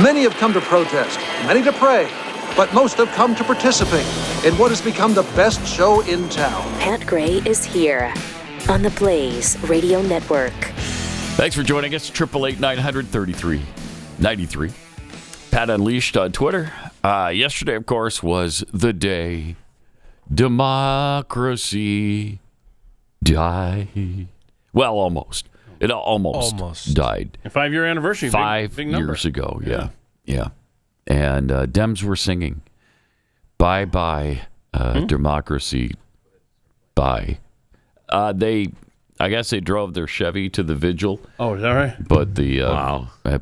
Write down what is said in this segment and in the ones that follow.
Many have come to protest, many to pray, but most have come to participate in what has become the best show in town. Pat Gray is here on the Blaze Radio Network. Thanks for joining us. 888-900-3393. Pat Unleashed on Twitter. Yesterday, of course, was the day democracy died. Well, almost. It almost died. A 5-year anniversary. 5 big number. years ago, yeah. And Dems were singing, bye-bye, democracy, bye. I guess they drove their Chevy to the Vigil. Oh, is that right? But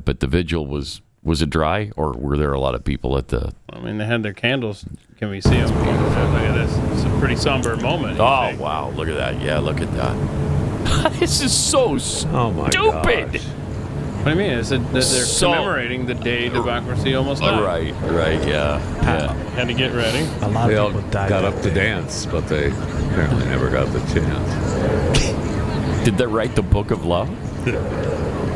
but the Vigil was it dry, or were there a lot of people at the? I mean, they had their candles. Can we see them? Look at this. It's a pretty somber moment. Oh wow! Look at that. Yeah, look at that. This is so stupid. What do you mean? Is it that they're commemorating the day democracy almost died? Right, yeah. Had to get ready. A lot They of all people died. got up to dance, but they apparently never got the chance. Did they write the Book of Love?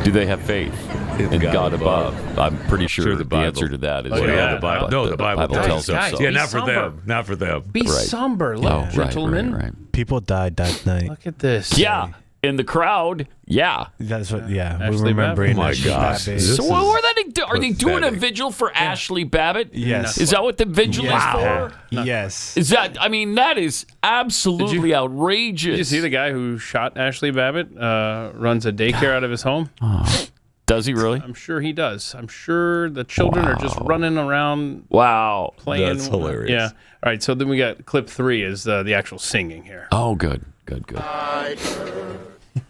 Do they have faith in God above? I'm pretty sure the answer to that is the Bible. No, the Bible tells us so. Yeah, not for them. Not for them. Be somber, gentlemen. Right. People died that night. Look at this. Yeah. In the crowd, yeah. That's what. Yeah, Ashley we're remembering. Babbitt. Oh my gosh. Babbitt. So what are they doing a vigil for Ashley Babbitt? Yes. Is that what the vigil is for? Yes. Is that? I mean, that is absolutely outrageous. Did you see the guy who shot Ashley Babbitt runs a daycare out of his home? Does he really? I'm sure he does. I'm sure the children are just running around Wow. playing. That's hilarious. Yeah. All right, so then we got clip 3 is the actual singing here. Oh, good.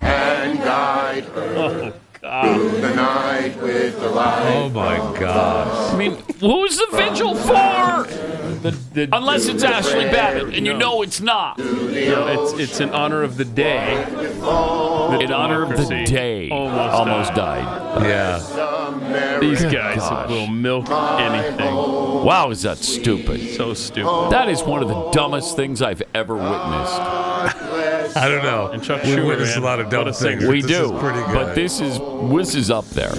And guide her through the night with the light. Oh my gosh. I mean, who's the vigil for? Unless it's Ashley Babbitt, and you know it's not. It's in honor of the day. In honor of the day. Almost died. Yeah. These guys will milk anything. Wow, is that stupid? So stupid. That is one of the dumbest things I've ever witnessed. I don't know. And Chuck we Schumer, witnessed man. a lot of dumb What a things. singer. We This do, is pretty good. but this is up there.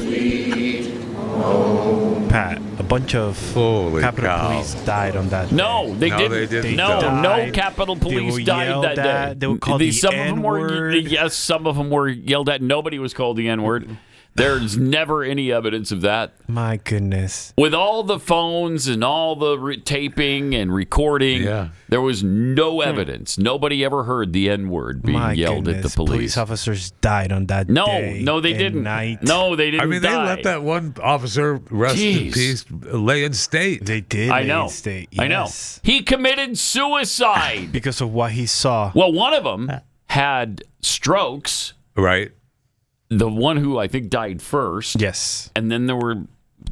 Pat, a bunch of Holy Capitol cow. Police died on that day. No, they No, didn't. they didn't. No, They no died. Capitol They Police were died yelled that day. at. They were called the some of them were. N-word. Yes, some of them were yelled at. Nobody was called the N-word. There's never any evidence of that. My goodness. With all the phones and all the taping and recording, there was no evidence. Nobody ever heard the N-word being My yelled goodness. at the police. Police officers died on that day. No, they didn't. Night. No, they didn't. I mean, they die. let that one officer rest in Jeez. peace, lay in state. They did. I lay know. in state. I know. Yes. He committed suicide. Because of what he saw. Well, one of them had strokes. Right. The one who I think died first. Yes. And then there were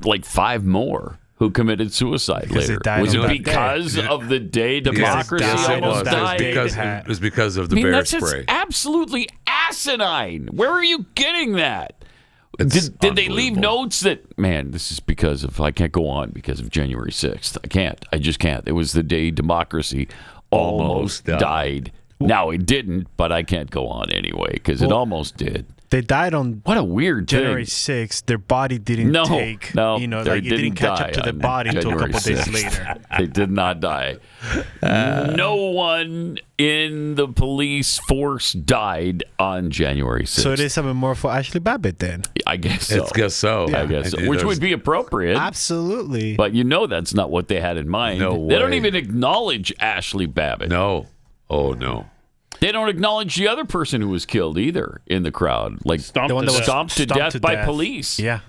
like 5 more who committed suicide Because they later. died Was on it that because day. of the day democracy Yes, it almost was. died? It was because of the I mean, bear that's spray. just absolutely asinine. Where are you getting that? It's Did they leave unbelievable. notes that, man, this is because of, I can't go on because of January 6th. I can't. I just can't. It was the day democracy almost died. Now, it didn't, but I can't go on anyway because it almost did. They died on What a weird January thing. 6th. Their body didn't take. No, You know, they like it didn't catch up die to the on body until a January couple days 6th. later. They did not die. No one in the police force died on January 6th. So it is a memorial for Ashley Babbitt then. I guess so. I guess so. I guess so. And Which there's- would be appropriate. Absolutely. But you know that's not what they had in mind. No They don't way. even acknowledge Ashley Babbitt. No. Oh, no. They don't acknowledge the other person who was killed either in the crowd. Like Stomped The one that was stomped to death by police. Yeah.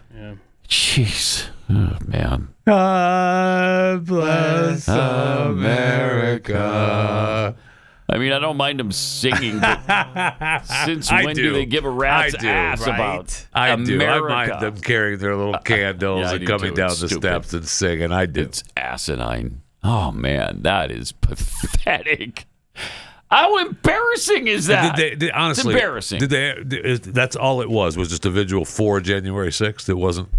Jeez. Oh, man. God bless America. I mean, I don't mind them singing, but since I when do. they give a rat's I do. ass Right. about I America? do. I mind them carrying their little candles Yeah, I and do coming too. down It's the stupid. steps and singing. I do. It's asinine. Oh, man, that is pathetic. How embarrassing is that? Honestly, it's embarrassing. That's all it was just a vigil for January 6th? It wasn't?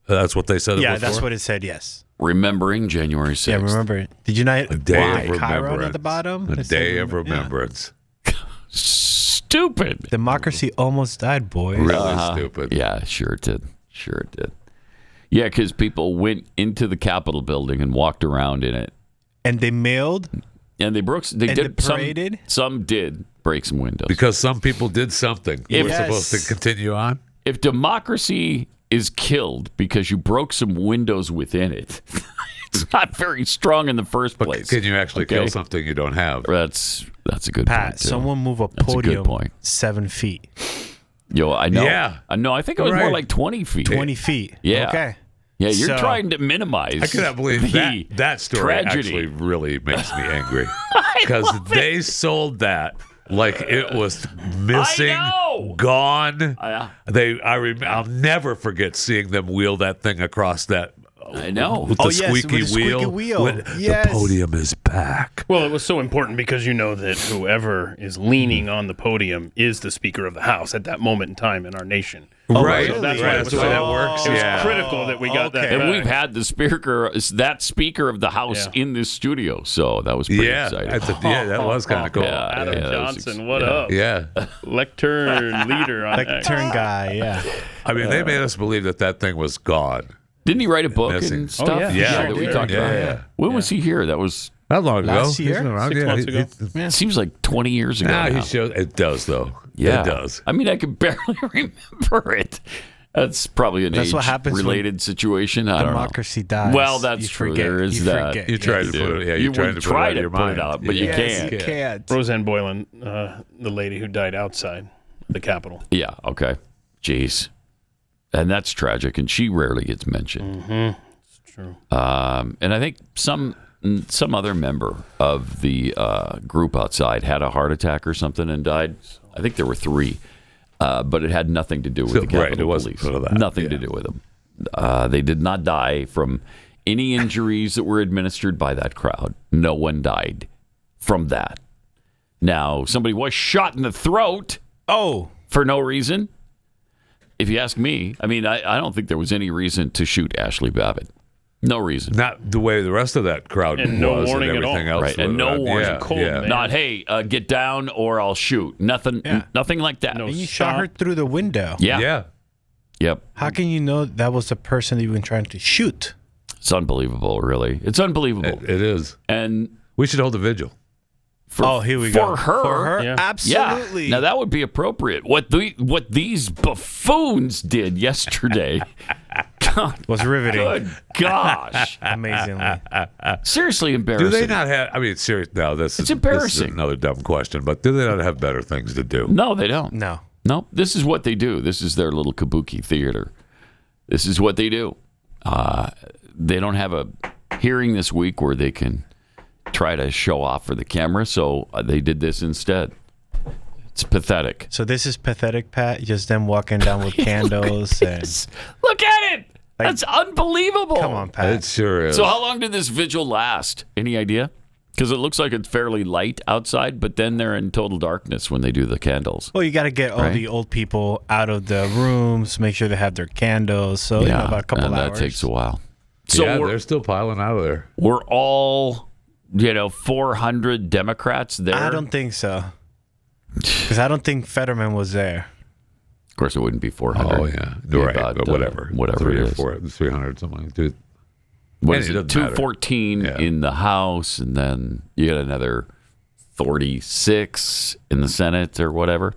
That's what they said it Yeah, was that's for? what it said, yes. Remembering January 6th. Yeah, remember. Did you not? A day of Chiron remembrance. at the bottom? A It said day of remember- yeah. remembrance. Stupid. Democracy almost died, boys. Really stupid. Yeah, sure it did. Sure it did. Yeah, because people went into the Capitol building and walked around in it. And they mailed? And they broke. They and did. they paraded? Some did break some windows. Because some people did something. If- We're supposed to continue on. If democracy is killed because you broke some windows within it, it's not very strong in the first place. Can you actually kill something you don't have? That's a good Pat, point. Too. someone move a That's a good podium point. 7 feet. Yo, I know. Yeah. I know. I think it was more like 20 feet. 20 feet. Yeah. Okay. Yeah, you're So- trying to minimize. I cannot believe that story tragedy. actually really makes me angry. Because they sold that like it was missing, I know. gone. Yeah. I'll never forget seeing them wheel that thing across that. I know. With the squeaky with the squeaky wheel. Yes. The podium is back. Well, it was so important because you know that whoever is leaning on the podium is the Speaker of the House at that moment in time in our nation. Right. So that's why Right. it was That's the way so that works. It was Yeah. critical that we got that. Okay. And back. we've had that Speaker of the House Yeah. in this studio, so that was pretty exciting. That was kind of cool. Yeah. Adam that was Johnson, what up? Yeah. Lectern leader on X. Turn guy, yeah. I mean, they made us believe that thing was gone. Didn't he write a book Missing. and stuff? Oh, yeah. that we Sure talked did. about. Yeah. When was he here? That was Not long ago. Last year? He's been around. 6 months ago. it seems like 20 years ago. Nah, now. he shows. It does though. Yeah, It does. I mean, I can barely remember it. That's probably an That's what happens when age-related situation. I don't know. Democracy dies. Well, that's You true. forget. There is You that. forget. You tried to do. put it. Yeah, You you tried would to try put it out of your mind. out, but you Yes, can't. you can't. Roseanne Boylan, the lady who died outside the Capitol. Yeah. Okay. Jeez, and that's tragic, and she rarely gets mentioned. It's true. And I think some other member of the group outside had a heart attack or something and died. I think there were 3, but it had nothing to do with the Capitol Right, it wasn't Police. sort of that, Nothing to do with them. They did not die from any injuries that were administered by that crowd. No one died from that. Now, somebody was shot in the throat for no reason. If you ask me, I mean, I don't think there was any reason to shoot Ashley Babbitt. No reason. Not the way the rest of that crowd And no was, warning at and everything all. else. Right, and was. no warning. Yeah, Cold, yeah. man. Not, hey, get down or I'll shoot. Nothing. Yeah. Nothing like that. No. And you shot her through the window. Yeah. Yeah. Yep. How can you know that was the person that you've been trying to shoot? It's unbelievable, really. It's unbelievable. It is. And We should hold a vigil. Here we for go. her, For her? Yeah. Absolutely. Yeah. Now that would be appropriate. What these buffoons did yesterday. God, was riveting. good gosh. Amazingly. Seriously embarrassing. Do they not have? I mean, seriously. No, this is embarrassing. another dumb question. But do they not have better things to do? No, they don't. No. No, this is what they do. This is their little kabuki theater. This is what they do. They don't have a hearing this week where they can try to show off for the camera, so they did this instead. It's pathetic. So this is pathetic, Pat. Just them walking down with candles and Look at it. That's unbelievable. come on, Pat. It sure is. So how long did this vigil last? Any idea? Because it looks like it's fairly light outside, but then they're in total darkness when they do the candles. Well, you got to get all Right. the old people out of the rooms, make sure they have their candles. So, about a couple and hours. that takes a while. So yeah, we're, they're still piling out of there. we're all, 400 Democrats there. I don't think so. Because I don't think Fetterman was there. Of course, it wouldn't be 400. Oh yeah, It'd be right. about, But whatever, whatever 3 it or is. 4, 300 something. Like that. What And is it it? doesn't matter. 214 Yeah. in the House, and then you get another 46 in the Senate or whatever.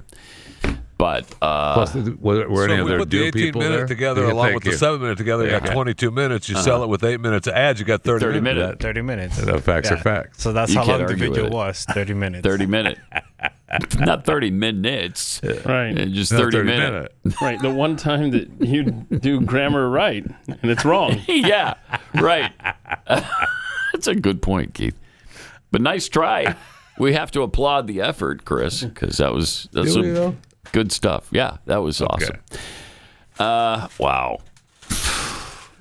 But Plus, were any So of we their put the due 18 people minute there? together Yeah, along thank with the you. 7 minute together. You got 22 minutes. You sell it with 8 minutes of ads. You got 30, 30 minutes. minutes. 30 minutes. The facts are facts. So that's You how can't long the argue vigil with it. was. 30 minutes. 30 minute. Not 30 minutes. Right. Just No, 30 minute. Right. The one time that you do grammar right and it's wrong. Yeah, right. That's a good point, Keith. But nice try. We have to applaud the effort, Chris, because that's Do we, some though? good stuff. Yeah, that was awesome. Wow.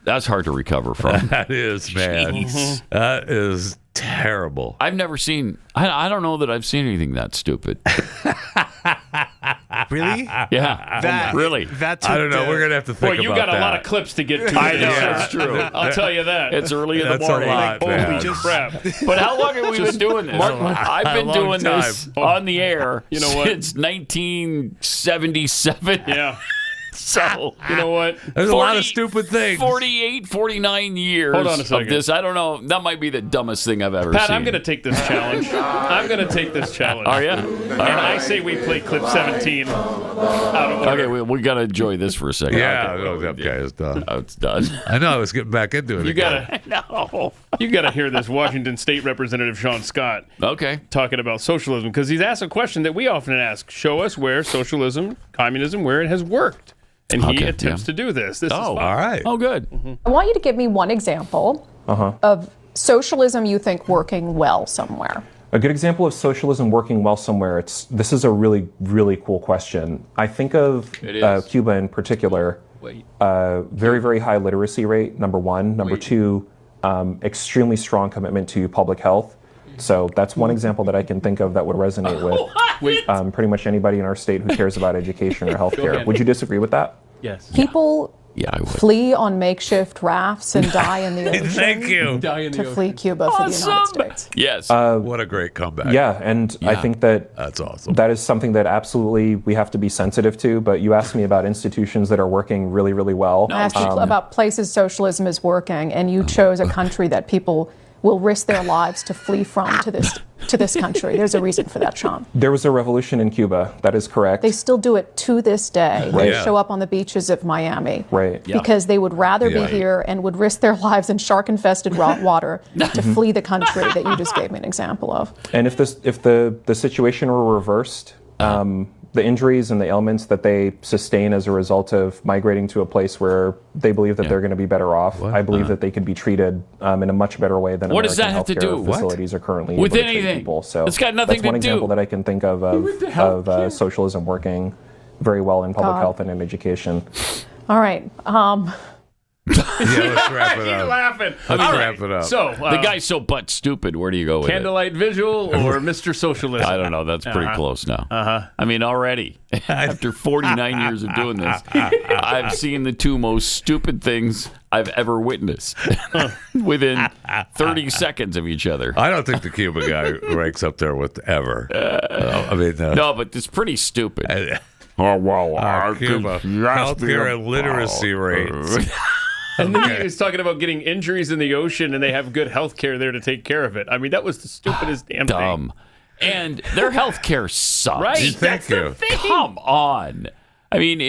That's hard to recover from. That is, man. Jeez. That is terrible. I've never seen, I don't know that I've seen anything that stupid. Really? Yeah, really. That took I don't know. We're gonna have to think Boy, you about got a lot that. of clips to get to. I know, today. that's true. I'll tell you that. It's early in the That's a morning. lot, Holy man. crap. But how long have we been doing this? I've been long doing this time. on the air You know what? since 1977. Yeah. So, You know what? There's a lot of stupid things. 48, 49 years Hold on a second. of this. I don't know. That might be the dumbest thing I've ever Pat, seen. I'm going to take this challenge. Are you? And I say we play clip 17 out of order. Okay, we got to enjoy this for a second. Yeah, Okay, okay, it's done. oh, it's done. I know. I was getting back into it. You again. gotta, you gotta hear this Washington State Representative Shaun Scott Okay. talking about socialism because he's asked a question that we often ask: show us where socialism, communism, where it has worked, and he Okay, attempts to do this. This is Oh, fun. All right. Oh, good. I want you to give me one example of socialism you think working well somewhere. A good example of socialism working well somewhere, this is a really, really cool question. I think of It is. Cuba in particular, very, very high literacy rate, number one. Number two, extremely strong commitment to public health. So that's one example that I can think of that would resonate with pretty much anybody in our state who cares about education or healthcare. Would you disagree with that? Yes. People Yeah, I would. flee on makeshift rafts and die in the ocean Thank you. to flee Cuba for the United States. Yes. What a great comeback. Yeah, and I think that That's awesome. that is something that absolutely we have to be sensitive to. But you asked me about institutions that are working really, really well. I asked you about places socialism is working, and you chose a country that people will risk their lives to flee from to this country. There's a reason for that, Shaun. There was a revolution in Cuba. That is correct. They still do it to this day. Right. They Yeah. show up on the beaches of Miami. Right. Yeah. Because they would rather Yeah. be here and would risk their lives in shark-infested water to flee the country that you just gave me an example of. And if the situation were reversed, the injuries and the ailments that they sustain as a result of migrating to a place where they believe that they're going to be better off, I believe that they could be treated in a much better way than What does American that have to healthcare do? facilities are currently With able to treat anything. people. So It's got nothing that's one to do. example that I can think of socialism working very well in public health and in education. All right. Yeah, let's wrap it You're up. laughing. Let's All wrap it up. So, the guy's so butt stupid. Where do you go with Candlelight Vigil or Mr. Socialism? it? I don't know. That's pretty close now. I mean, already, after 49 years of doing this, I've seen the two most stupid things I've ever witnessed within 30 seconds of each other. I don't think the Cuba guy ranks up there with ever. I mean, No, but it's pretty stupid. Cuba, healthcare and literacy rates. And then he was talking about getting injuries in the ocean, and they have good health care there to take care of it. I mean, that was the stupidest damn Dumb. And their health care sucks. Right. Thank you. Come on. I mean,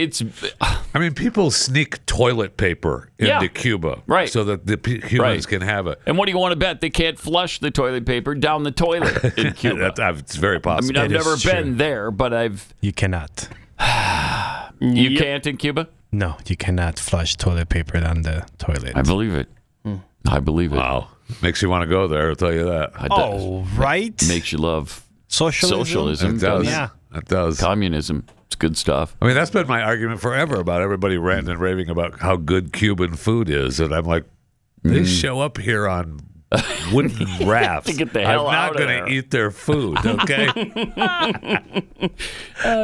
I mean, people sneak toilet paper into Cuba, Right. so that the Cubans can have it. and what do you want to bet? They can't flush the toilet paper down the toilet in Cuba. It's very I possible. mean, I've It is never true. been there, but You cannot. You can't in Cuba? No, you cannot flush toilet paper down the toilet. I believe it. I believe it. Wow, makes you want to go there. I'll tell you that. It does. Oh, right? Makes you love Socialism? It does. Yeah. It does. communism. It's good stuff. I mean, that's been my argument forever about everybody ranting and raving about how good Cuban food is, and I'm like, they show up here on wooden rafts. To get the hell I'm out not of going there. to eat their food, okay?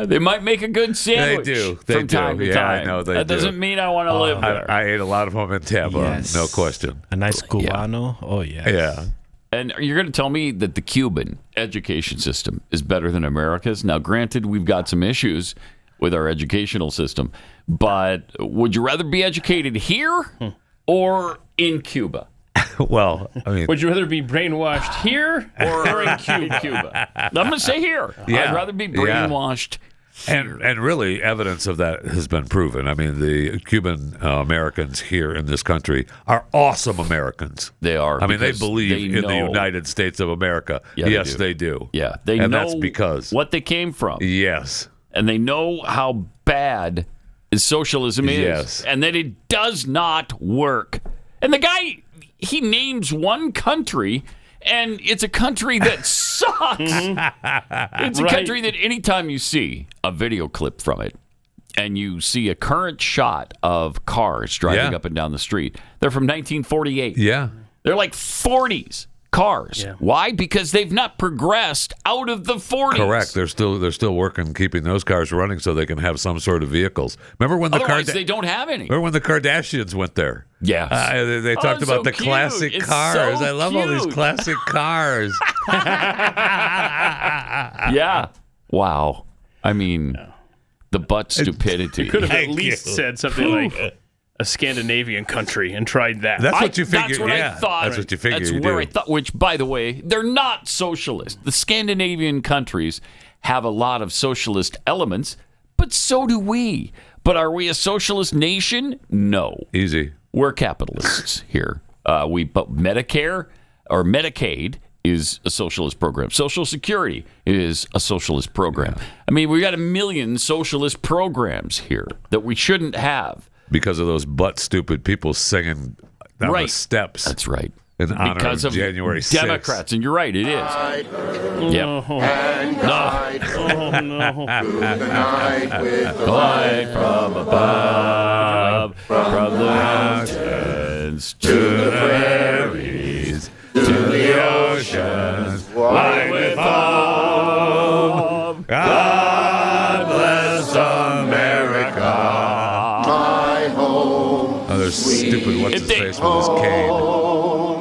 They might make a good sandwich. They from do. time to Yeah, I time. know they that do. doesn't mean I want to live there. I ate a lot of them in Tampa, Yes. no question. A nice cubano? Oh, yes. Yeah. And you're going to tell me that the Cuban education system is better than America's? Now, granted, we've got some issues with our educational system, but would you rather be educated here or in Cuba? Well, I mean, Would you rather be brainwashed here or in Cuba? I'm going to say here. Yeah. I'd rather be Yeah. brainwashed. and really, evidence of that has been proven. I mean, the Cuban Americans here in this country are awesome Americans. They are. I mean, they because believe in the know- United States of America. Yeah, they Yes, do. they do. Yeah, they and know that's because what they came from. Yes. And they know how bad socialism is. Yes. And that it does not work. And the guy, he names one country, and it's a country that sucks. It's a Right. country that anytime you see a video clip from it, and you see a current shot of cars driving Yeah. up and down the street, they're from 1948. Yeah. They're like 40s cars. Yeah. Why? Because they've not progressed out of the 40s. Correct. They're still working, keeping those cars running so they can have some sort of vehicles. Remember when the Otherwise, they don't have any. Remember when the Kardashians went there? Yes. They talked it's about so the cute. classic It's cars. so I love all these cute. classic cars. Yeah. Wow. I mean, The butt stupidity. You could have at Thank least you. said something like a Scandinavian country and tried that. That's what you figured. That's what I thought. That's what you figured. That's you where do. I thought. Which, by the way, they're not socialist. The Scandinavian countries have a lot of socialist elements, but so do we. But are we a socialist nation? No. Easy. We're capitalists here. But Medicare or Medicaid is a socialist program. Social Security is a socialist program. I mean, we got a million socialist programs here that we shouldn't have. Because of those butt stupid people singing down the steps. That's right. In honor Because of January 6th. Democrats, and you're right, it is. Yep. And guide Oh, no. the night with Light from above, from the mountains to the prairies, to the oceans, white with foam. God bless America. my home. Oh, there's stupid what's If his they- face with his cane.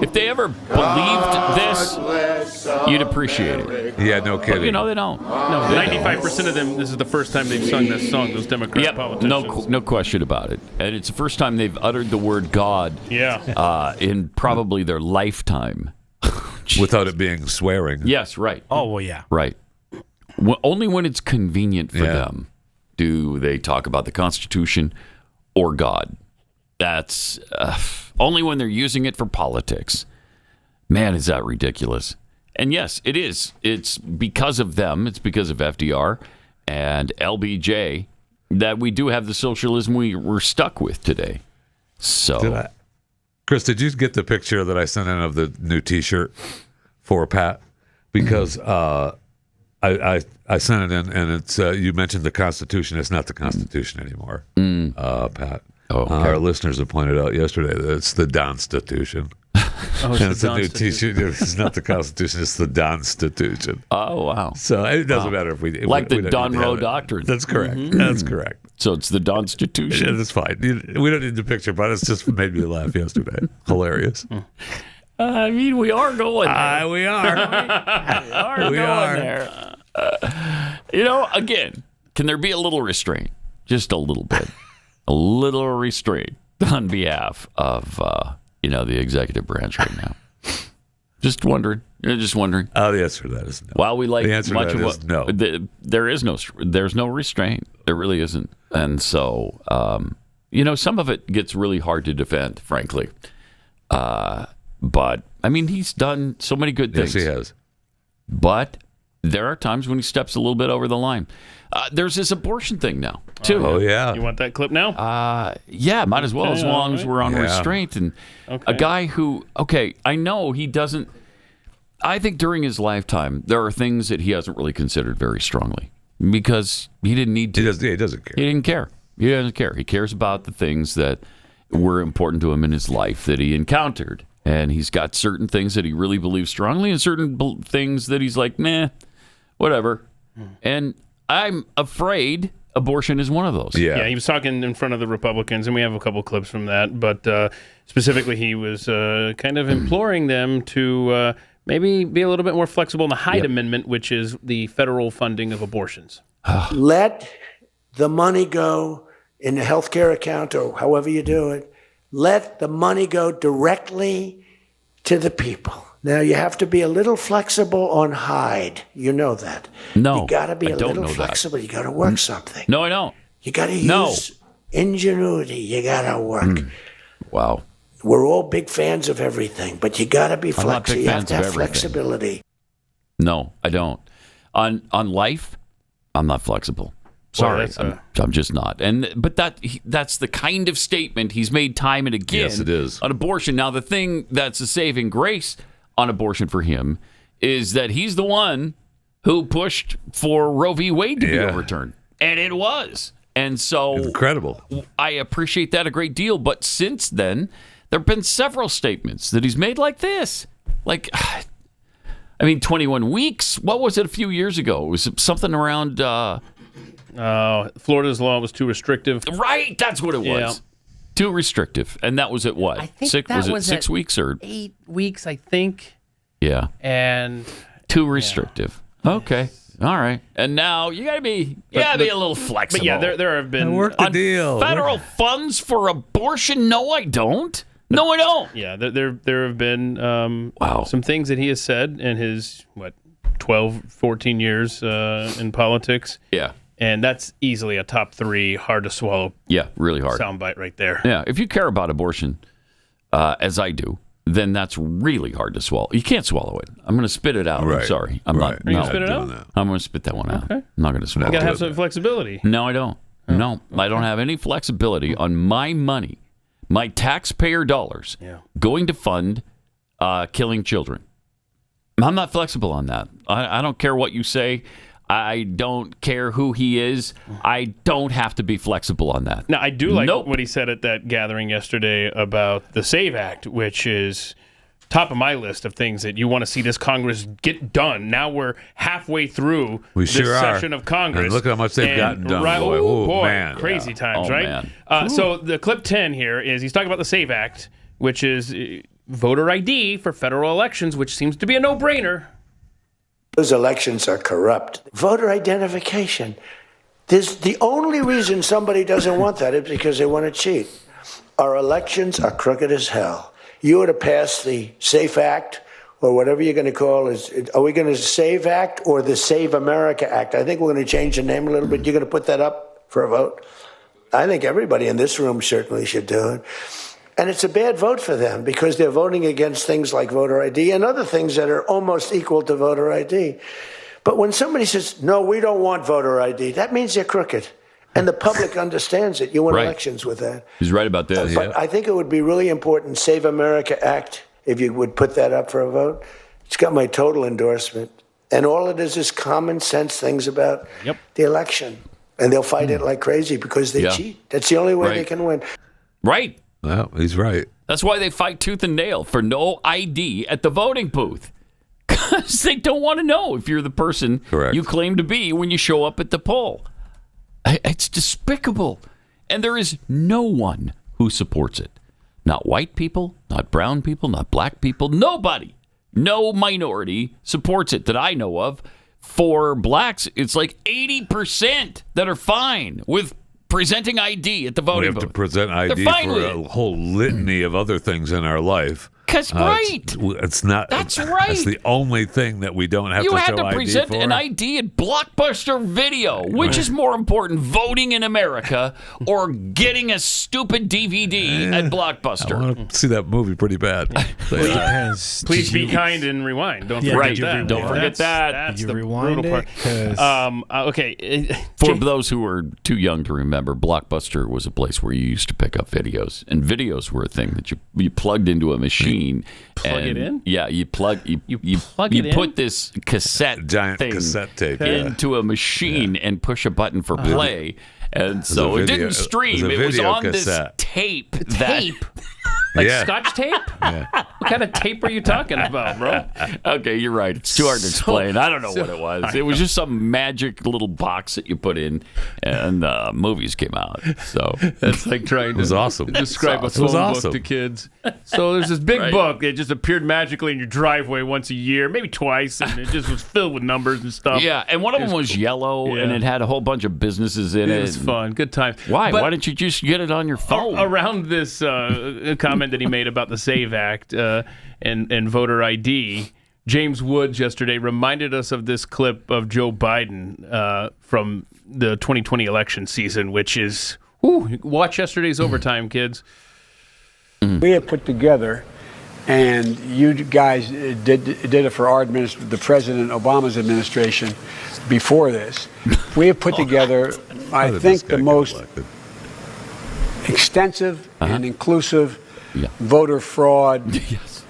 If they ever believed this, Bless you'd appreciate it. Yeah, no kidding. But, you know, they don't. No, 95% of them, this is the first time they've sung this song, those Democrat Yep, politicians. no question about it. And it's the first time they've uttered the word God Yeah. in probably their lifetime. Without it being swearing. Yes, right. Oh, well, yeah. Right. Only when it's convenient for Yeah. them do they talk about the Constitution or God. That's only when they're using it for politics. Man, is that ridiculous. And yes, it is. It's because of them. It's because of FDR and LBJ that we do have the socialism we're stuck with today. So, Chris, did you get the picture that I sent in of the new T-shirt for Pat? Because I sent it in, and it's you mentioned the Constitution. It's not the Constitution anymore, Pat. Oh, okay. Our listeners have pointed out yesterday that it's the Donstitution. And it's a new T-shirt. It's not the Constitution. It's the Donstitution. oh, wow. So it doesn't matter if we Like we the don't need to Donroe have it. Doctrine. That's correct. That's correct. So it's the Donstitution. Yeah, that's fine. We don't need the picture, but it's just made me laugh yesterday. Hilarious. I mean, we are going there. We are. We are going there. You know, again, can there be a little restraint? Just a little bit. A little restraint on behalf of, the executive branch right now. Just wondering. Just wondering. Oh, the answer to that is no. While we like The answer to much that of is what no. there's no restraint. There really isn't. And so, some of it gets really hard to defend, frankly. But I mean, he's done so many good things. Yes, he has. But there are times when he steps a little bit over the line. There's this abortion thing now, too. Oh, yeah. You want that clip now? Yeah, might as well, Okay, as long all as right. we're on Yeah. restraint. And a guy who, I know he doesn't. I think during his lifetime, there are things that he hasn't really considered very strongly because he didn't need to. He doesn't care. He didn't care. He doesn't care. He cares about the things that were important to him in his life that he encountered. And he's got certain things that he really believes strongly and certain things that he's like, nah, whatever. And I'm afraid abortion is one of those. Yeah. Yeah, he was talking in front of the Republicans, and we have a couple clips from that. But specifically, he was kind of imploring them to maybe be a little bit more flexible in the Hyde Amendment, which is the federal funding of abortions. Let the money go in the healthcare account or however you do it. Let the money go directly to the people. Now, you have to be a little flexible on Hyde. You know that. No, You got to be I a don't little know that. flexible. You got to work something. No, I don't. You got to No. use ingenuity. You got to work. Wow. We're all big fans of everything, but you got to be I'm not flexible. big You have fans to of have everything. flexibility. No, I don't. On life, I'm not flexible. Sorry, that's I'm just not. But that's the kind of statement he's made time and again. Yes, it is. On abortion. Now, the thing that's a saving grace on abortion for him is that he's the one who pushed for Roe v. Wade to be overturned, and it was. And so, incredible. I appreciate that a great deal. But since then, there have been several statements that he's made like this, 21 weeks. What was it a few years ago? It was something around. Florida's law was too restrictive. Right, that's what it was. Yeah. Too restrictive, and that was at what? I think Six? that Was it was 6 at weeks or 8 weeks? I think. yeah? And Too restrictive. Okay. All right. And now you got to be a little flexible. But yeah, there have been Work the deal. Federal funds for abortion? No, I don't. No, I don't. Yeah, there have been some things that he has said in his 12, 14 years in politics. Yeah. And that's easily a top 3 hard to swallow. Yeah, really hard. Soundbite right there. Yeah, if you care about abortion, as I do, then that's really hard to swallow. You can't swallow it. I'm going to spit it out. Right. I'm sorry. I'm Right. not. Are you No, gonna spit it out? I'm going to spit that one out. Okay. I'm not going to swallow You got to it. have some flexibility. No, I don't. No, I don't have any flexibility on my money, my taxpayer dollars, going to fund killing children. I'm not flexible on that. I don't care what you say. I don't care who he is. I don't have to be flexible on that. Now, I do like what he said at that gathering yesterday about the SAVE Act, which is top of my list of things that you want to see this Congress get done. Now we're halfway through this session of Congress. And look how much they've gotten done. Boy, man. crazy times, Oh, right? man. So the clip 10 here is he's talking about the SAVE Act, which is voter ID for federal elections, which seems to be a no-brainer. Those elections are corrupt. Voter identification. The only reason somebody doesn't want that is because they want to cheat. Our elections are crooked as hell. You ought to pass the SAFE Act or whatever you're going to call it. Are we going to SAVE Act or the Save America Act? I think we're going to change the name a little bit. You're going to put that up for a vote? I think everybody in this room certainly should do it. And it's a bad vote for them because they're voting against things like voter ID and other things that are almost equal to voter ID. But when somebody says, no, we don't want voter ID, that means they're crooked. And the public understands it. You win elections with that. He's right about that. But I think it would be really important, Save America Act, if you would put that up for a vote. It's got my total endorsement. And all it is common sense things about the election. And they'll fight it like crazy because they cheat. That's the only way they can win. Right. Well, he's right. That's why they fight tooth and nail for no ID at the voting booth. Because they don't want to know if you're the person you claim to be when you show up at the poll. It's despicable. And there is no one who supports it. Not white people, not brown people, not black people. Nobody. No minority supports it that I know of. For blacks, it's like 80% that are fine with presenting ID at the voting booth. We have to present ID for a whole litany of other things in our life. That's right. It's not. That's right. That's the only thing that we don't have to show ID for. You had to present an ID at Blockbuster Video. Which is more important, voting in America or getting a stupid DVD at Blockbuster? I want to see that movie pretty bad. Please be kind and rewind. Don't forget that. Don't forget that. That's the brutal part. Okay. For those who are too young to remember, Blockbuster was a place where you used to pick up videos, and videos were a thing that you plugged into a machine. Plug it in? Yeah, you plug it in? Put this giant thing cassette tape into a machine and push a button for play. And so it didn't stream. It was on cassette. this tape. Like Scotch tape? What kind of tape are you talking about, bro? Okay, you're right. It's too hard to explain. I don't know what it was. It was just some magic little box that you put in, and movies came out. So that's like trying to describe a phone book to kids. So there's this big book that just appeared magically in your driveway once a year, maybe twice, and it just was filled with numbers and stuff. Yeah, and one of them was yellow, and it had a whole bunch of businesses in it. It was fun. Good time. Why? Why didn't you just get it on your phone? Around this comment that he made about the SAVE Act and voter ID, James Woods yesterday reminded us of this clip of Joe Biden from the 2020 election season, which is, watch yesterday's overtime, kids. We have put together, and you guys did it for our the President Obama's administration before this. We have put together, I think, the most extensive and inclusive voter fraud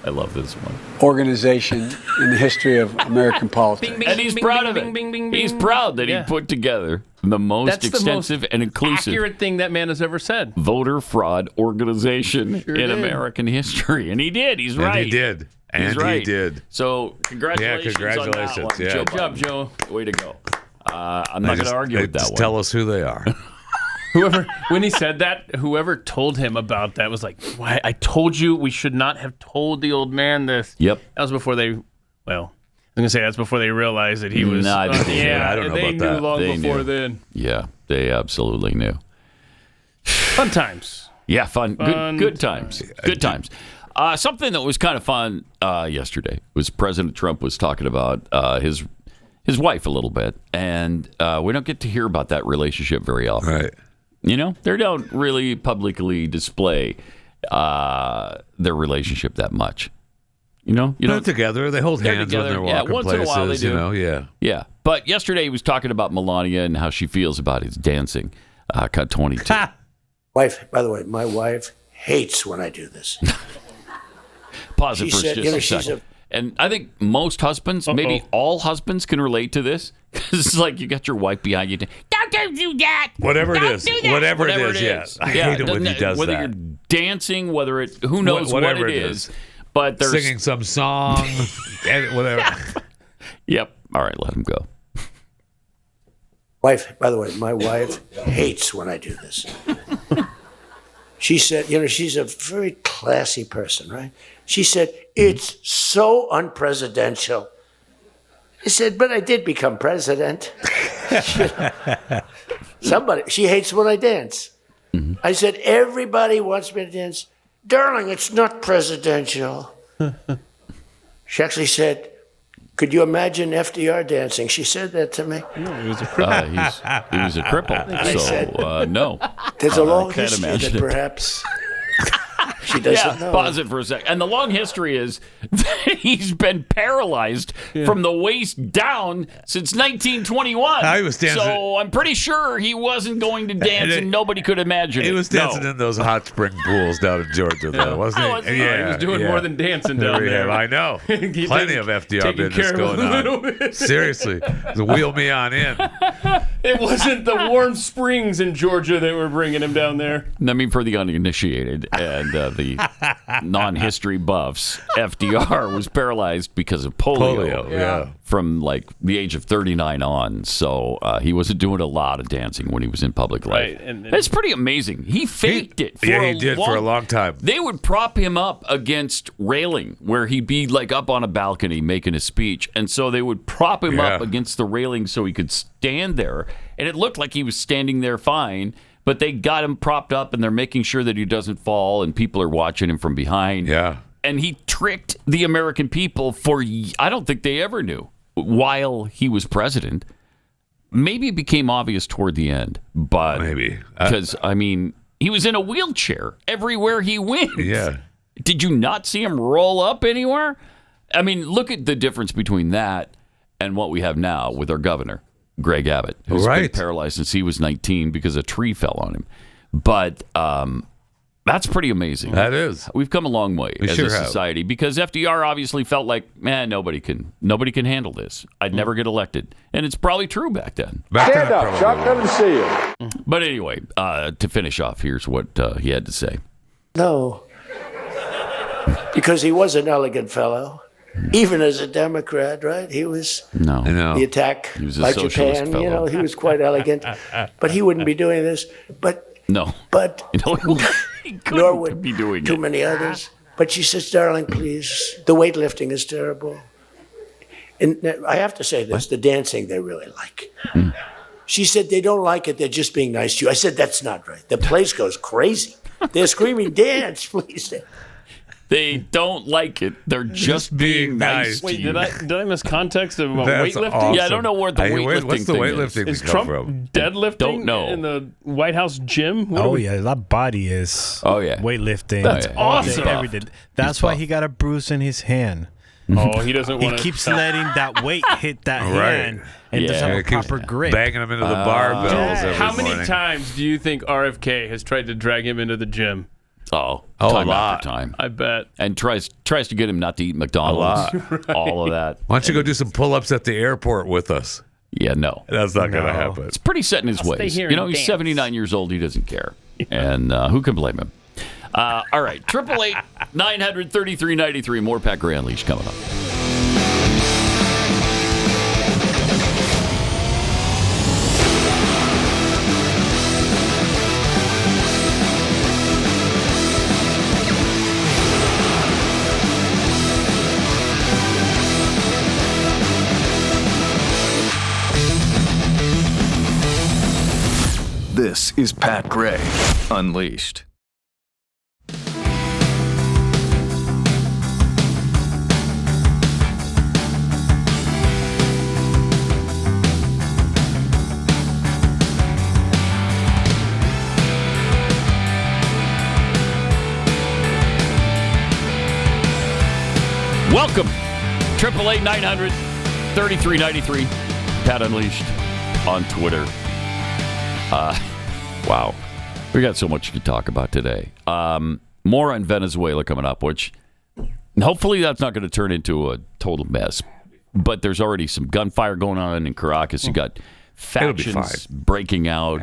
I love this one. organization in the history of American politics. And he's proud of it. He's proud that he put together the most extensive and inclusive accurate thing that man has ever said. Voter fraud organization in American history. And he did. He's right. And he did. He's right. He did. So congratulations on that one. Good job, Joe. Way to go. I'm not going to argue with that one. Tell us who they are. When he said that, whoever told him about that was like, "Why? I told you we should not have told the old man this." Yep. That was before they I'm gonna say that's before they realized that he was. No, I think they knew. I don't know they about knew that. long They before knew. then. Yeah, they absolutely knew. Fun times. Yeah, fun. Good times. Good times. Something that was kind of fun yesterday was President Trump was talking about his wife a little bit, and we don't get to hear about that relationship very often. Right. You know, they don't really publicly display their relationship that much. You know, They're together. They hold hands when they're walking once places. in a while they do. You know, yeah. Yeah. But yesterday he was talking about Melania and how she feels about his dancing. Cut 22. Wife, by the way, my wife hates when I do this. Pause it She for said, just you know, a she's second. And I think most husbands, maybe all husbands, can relate to this. It's like you got your wife behind you. Don't do that. Whatever it Don't is. do that. Whatever it is, yeah. I hate it when he does whether that. you're dancing, whether it, who knows what Whatever it it is. is. But there's Singing some song, and whatever. Yep. All right, let him go. Wife, by the way, my wife hates when I do this. She said, you know, she's a very classy person, right? She said, it's so unpresidential. I said, but I did become president. She hates when I dance. I said, everybody wants me to dance. Darling, it's not presidential. She actually said, could you imagine FDR dancing? She said that to me. He was a cripple. He was a cripple. So, no. There's a long can't history imagine that it. perhaps she doesn't know. Pause it for a sec. And the long history is that he's been paralyzed from the waist down since 1921. He was dancing. So I'm pretty sure he wasn't going to dance, and nobody could imagine it. He was dancing in those hot spring pools down in Georgia, though, wasn't he? He was doing more than dancing down there. I know. Plenty of FDR taking business care of going a little on. bit. Seriously. Wheel me on in. It wasn't the warm springs in Georgia that were bringing him down there. I mean, for the uninitiated and the non-history buffs, FDR was paralyzed because of polio, from like the age of 39 on. So he wasn't doing a lot of dancing when he was in public life. Right, and That's pretty amazing. He faked it. For a long time. They would prop him up against railing where he'd be like up on a balcony making a speech. And so they would prop him up against the railing so he could stand there. And it looked like he was standing there fine. But they got him propped up, and they're making sure that he doesn't fall, and people are watching him from behind. Yeah. And he tricked the American people I don't think they ever knew, while he was president. Maybe it became obvious toward the end, but maybe. Because, I mean, he was in a wheelchair everywhere he went. Yeah. Did you not see him roll up anywhere? I mean, look at the difference between that and what we have now with our governor, Greg Abbott, who's been paralyzed since he was 19 because a tree fell on him. But that's pretty amazing. That is. We've come a long way as a have. society because FDR obviously felt like, man, nobody can handle this. I'd never get elected. And it's probably true back then. Stand up, Chuck. Let him see you. But anyway, to finish off, here's what he had to say. No. Because he was an elegant fellow. Even as a Democrat, right? He was the attack He was a by socialist Japan. fellow. You know, he was quite elegant, but he wouldn't be doing this. But No. But he nor would be doing too many others. But she says, "Darling, please, the weightlifting is terrible." And I have to say this: the dancing they really like. She said they don't like it; they're just being nice to you. I said that's not right. The place goes crazy. They're screaming, "Dance, please!" They don't like it. They're just being nice. Wait, to you. did I miss context of That's weightlifting? awesome. Yeah, I don't know what the weightlifting what's the thing weightlifting is. Is come Trump from? deadlifting Don't know. in the White House gym? What are we- that body is weightlifting. That's awesome. Everything. That's why he got a bruise in his hand. Oh, he doesn't want He to. keeps letting that weight hit that hand and doesn't have a proper grip. Banging him into the barbells every How many morning. times do you think RFK has tried to drag him into the gym? Oh, a time lot. after time. I bet. And tries to get him not to eat McDonald's. All of that. Why don't you go do some pull-ups at the airport with us? Yeah, no. That's not going to happen. It's pretty set in his I'll stay ways. here You know, and he's dance. 79 years old. He doesn't care. And who can blame him? All right. 888-933-93. More Pat Gray Unleashed coming up. is Pat Gray Unleashed. Welcome. 888-900-3393. Pat Unleashed on Twitter. Wow. We got so much to talk about today. More on Venezuela coming up, which hopefully that's not going to turn into a total mess. But there's already some gunfire going on in Caracas. You got factions breaking out.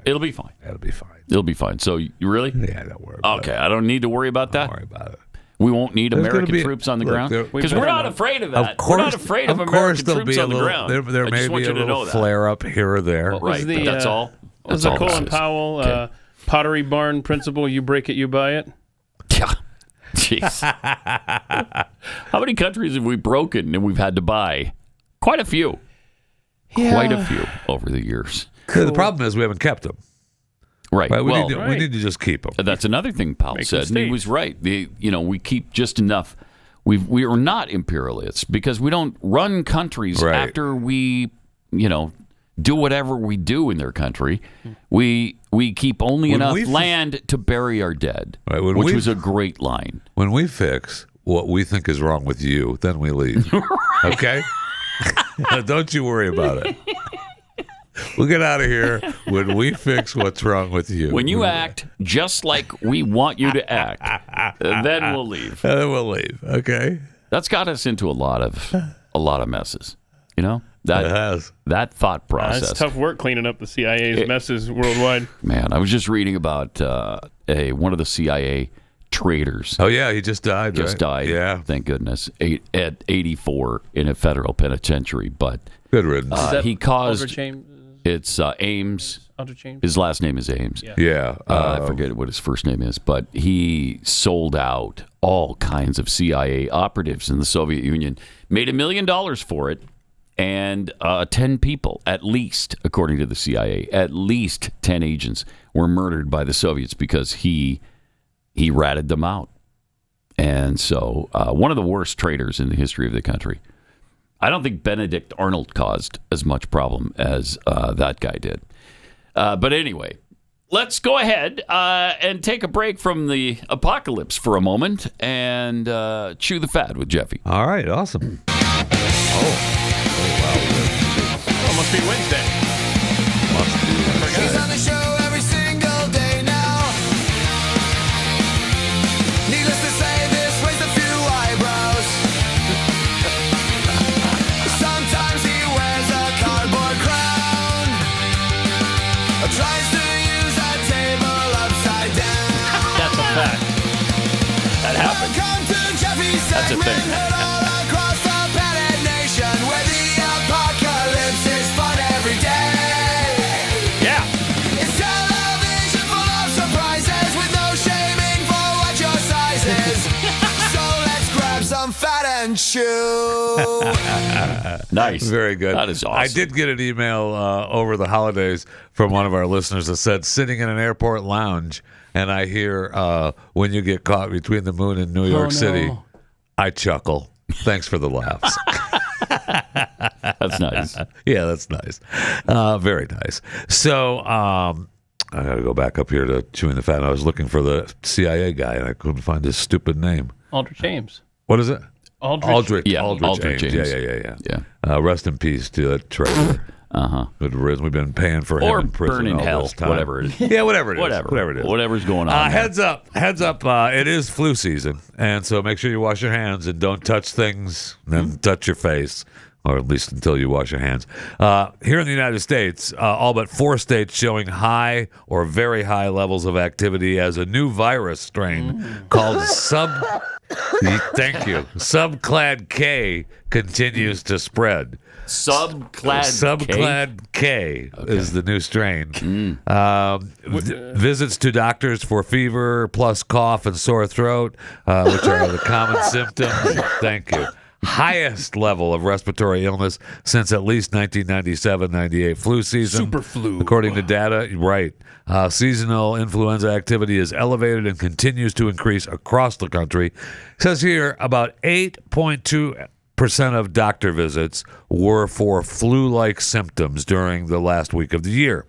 It'll be fine. It'll be fine. It'll be fine. So, you really? Yeah, don't worry about it. Okay, I don't need to worry about that? Don't worry about it. We won't need American troops on the ground? Because we're not afraid of that. We're not afraid of American troops on the ground. There may be a little flare-up here or there. Right, but that's all. Was the Colin Powell Pottery Barn principle, you break it, you buy it? Yeah. Jeez. How many countries have we broken and we've had to buy? Quite a few. Yeah. Quite a few over the years. The problem is we haven't kept them. Right. We need to just keep them. That's another thing Powell said, and he was right. We keep just enough. We are not imperialists because we don't run countries after we, do whatever we do in their country. We keep only enough land to bury our dead, which was a great line. When we fix what we think is wrong with you, then we leave. Okay? Don't you worry about it. We'll get out of here when we fix what's wrong with you. When you act just like we want you to act, then we'll leave. Then we'll leave. Okay. That's got us into a lot of messes. That thought process. It's tough work cleaning up the CIA's messes worldwide. Man, I was just reading about one of the CIA traitors. Oh yeah, he just died. Died. Yeah, thank goodness. At 84 in a federal penitentiary, but good riddance. He caused. It's Ames. His last name is Ames. Yeah. I forget what his first name is, but he sold out all kinds of CIA operatives in the Soviet Union. Made $1 million for it, and 10 people, at least, according to the CIA, at least 10 agents were murdered by the Soviets because he ratted them out. And so, one of the worst traitors in the history of the country. I don't think Benedict Arnold caused as much problem as that guy did. But anyway, let's go ahead and take a break from the apocalypse for a moment and chew the fat with Jeffy. All right, awesome. Oh, wow. Must be Wednesday. He's on the show every single day now. Needless to say, this raised a few eyebrows. Sometimes he wears a cardboard crown, tries to use a table upside down. That's a fact. That happened. Welcome to Jeffy's That's a segment, thing. heard all across the planet nation, where the apocalypse is fun every day. Yeah. It's television full of surprises with no shaming for what your size is. So let's grab some fat and chew. Nice. Very good. That is awesome. I did get an email over the holidays from one of our listeners that said, sitting in an airport lounge, and I hear when you get caught between the moon and New York City, I chuckle. Thanks for the laughs. That's nice. Yeah, that's nice. Very nice. So I got to go back up here to chewing the fat. I was looking for the CIA guy, and I couldn't find his stupid name. Aldrich Ames. What is it? Aldrich. Yeah, Aldrich Ames. James. Yeah. Rest in peace to that traitor. Good riddance. We've been paying for him Or in prison burn in all hell, this time. whatever it is. Yeah, whatever it is. Whatever it is. Whatever's going on. Heads up. It is flu season, and so make sure you wash your hands and don't touch things, and then touch your face, or at least until you wash your hands. Here in the United States, all but 4 states showing high or very high levels of activity as a new virus strain called Subclad K continues to spread. Subclad K is the new strain. Visits to doctors for fever plus cough and sore throat, which are the common symptoms. Thank you. highest level of respiratory illness since at least 1997-98 flu season. Superflu. According to data, right. Seasonal influenza activity is elevated and continues to increase across the country. It says here about 8.2% of doctor visits were for flu-like symptoms during the last week of the year.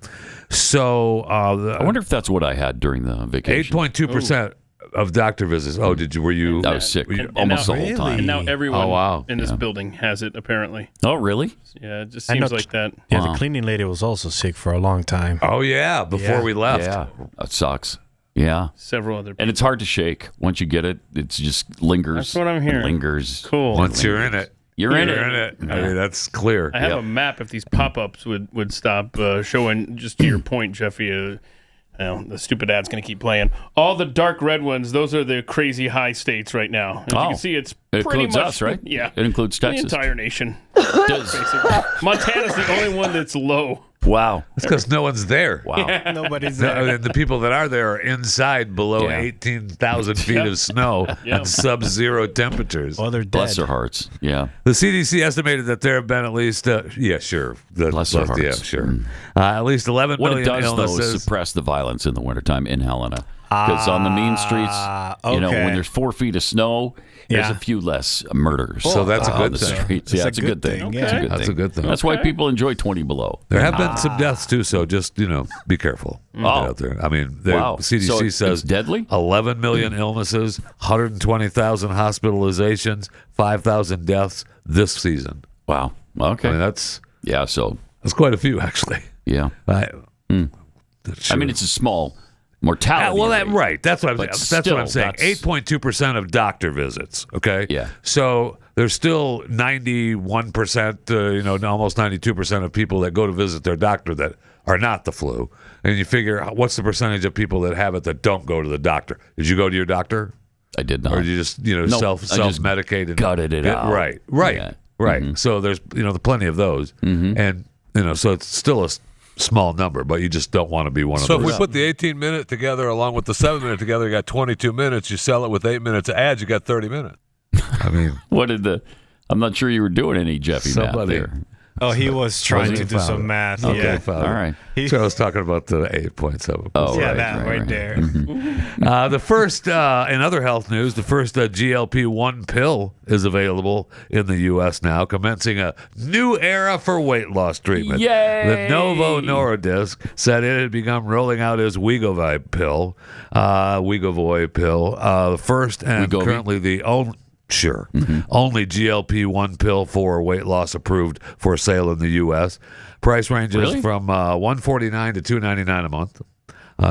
So I wonder if that's what I had during the vacation. 8.2% of doctor visits. Oh, were you? I was sick almost the whole time. And now everyone in this building has it, apparently. Oh, really? Yeah, it just seems like that. Yeah, the cleaning lady was also sick for a long time. Oh, yeah, before we left. Yeah, that sucks. Yeah. Several other people. And it's hard to shake. Once you get it, it just lingers. That's what I'm hearing. Lingers. Cool. Once you're in it. You're in it. I mean, that's clear. I have a map if these pop-ups would stop showing, just to your point, Jeffy, the stupid ad's going to keep playing. All the dark red ones, those are the crazy high states right now. As you can see, it includes much, us, right? Yeah. It includes Texas. The entire nation. Basically. Montana's the only one that's low. Wow. That's because no one's there. Wow. Yeah. Nobody's there. The people that are there are inside below 18,000 feet of snow and sub-zero temperatures. Well, they're dead. Bless their hearts. Yeah. The CDC estimated that there have been at least, Bless their hearts. Yeah, sure. At least 11 What million it does, though, illnesses. is suppress the violence in the wintertime in Helena. Because on the mean streets, when there's 4 feet of snow, there's a few less murders. So that's a good the thing. streets. Yeah, it's a good thing. Okay. It's a good That's thing. a good thing. That's why people enjoy 20 below. There have been some deaths, too, so just, be careful out there. I mean, the CDC So says it's deadly? 11 million illnesses, 120,000 hospitalizations, 5,000 deaths this season. Wow. Okay. I mean, that's quite a few, actually. Yeah. I mean, it's a small mortality rate. That's what I'm But saying. That's what I'm saying. still, 8.2% of doctor visits. Okay. Yeah. So there's still 91%, almost 92% of people that go to visit their doctor that are not the flu. And you figure, what's the percentage of people that have it that don't go to the doctor? Did you go to your doctor? I did not. Or did you just, self-medicate and gutted it out. Right. Yeah. Right. Mm-hmm. So there's, plenty of those. And, so it's still a small number, but you just don't want to be one of those. So if we put the 18-minute together along with the 7-minute together, you got 22 minutes. You sell it with 8 minutes of ads, you got 30 minutes. I mean, I'm not sure you were doing any Jeffy math there. Oh, he was trying to do some math. Okay, Yeah. fine. All right. So I was talking about the 8.7%. Oh, Yeah, right, that right there. The first, in other health news, the first GLP-1 pill is available in the U.S. now, commencing a new era for weight loss treatment. Yay! The Novo Nordisk said it had begun rolling out its Wegovy pill, the first and Wegovy? currently the only. Sure. Only GLP-1 pill for weight loss approved for sale in the U.S. Price ranges from $149 to $299 a month,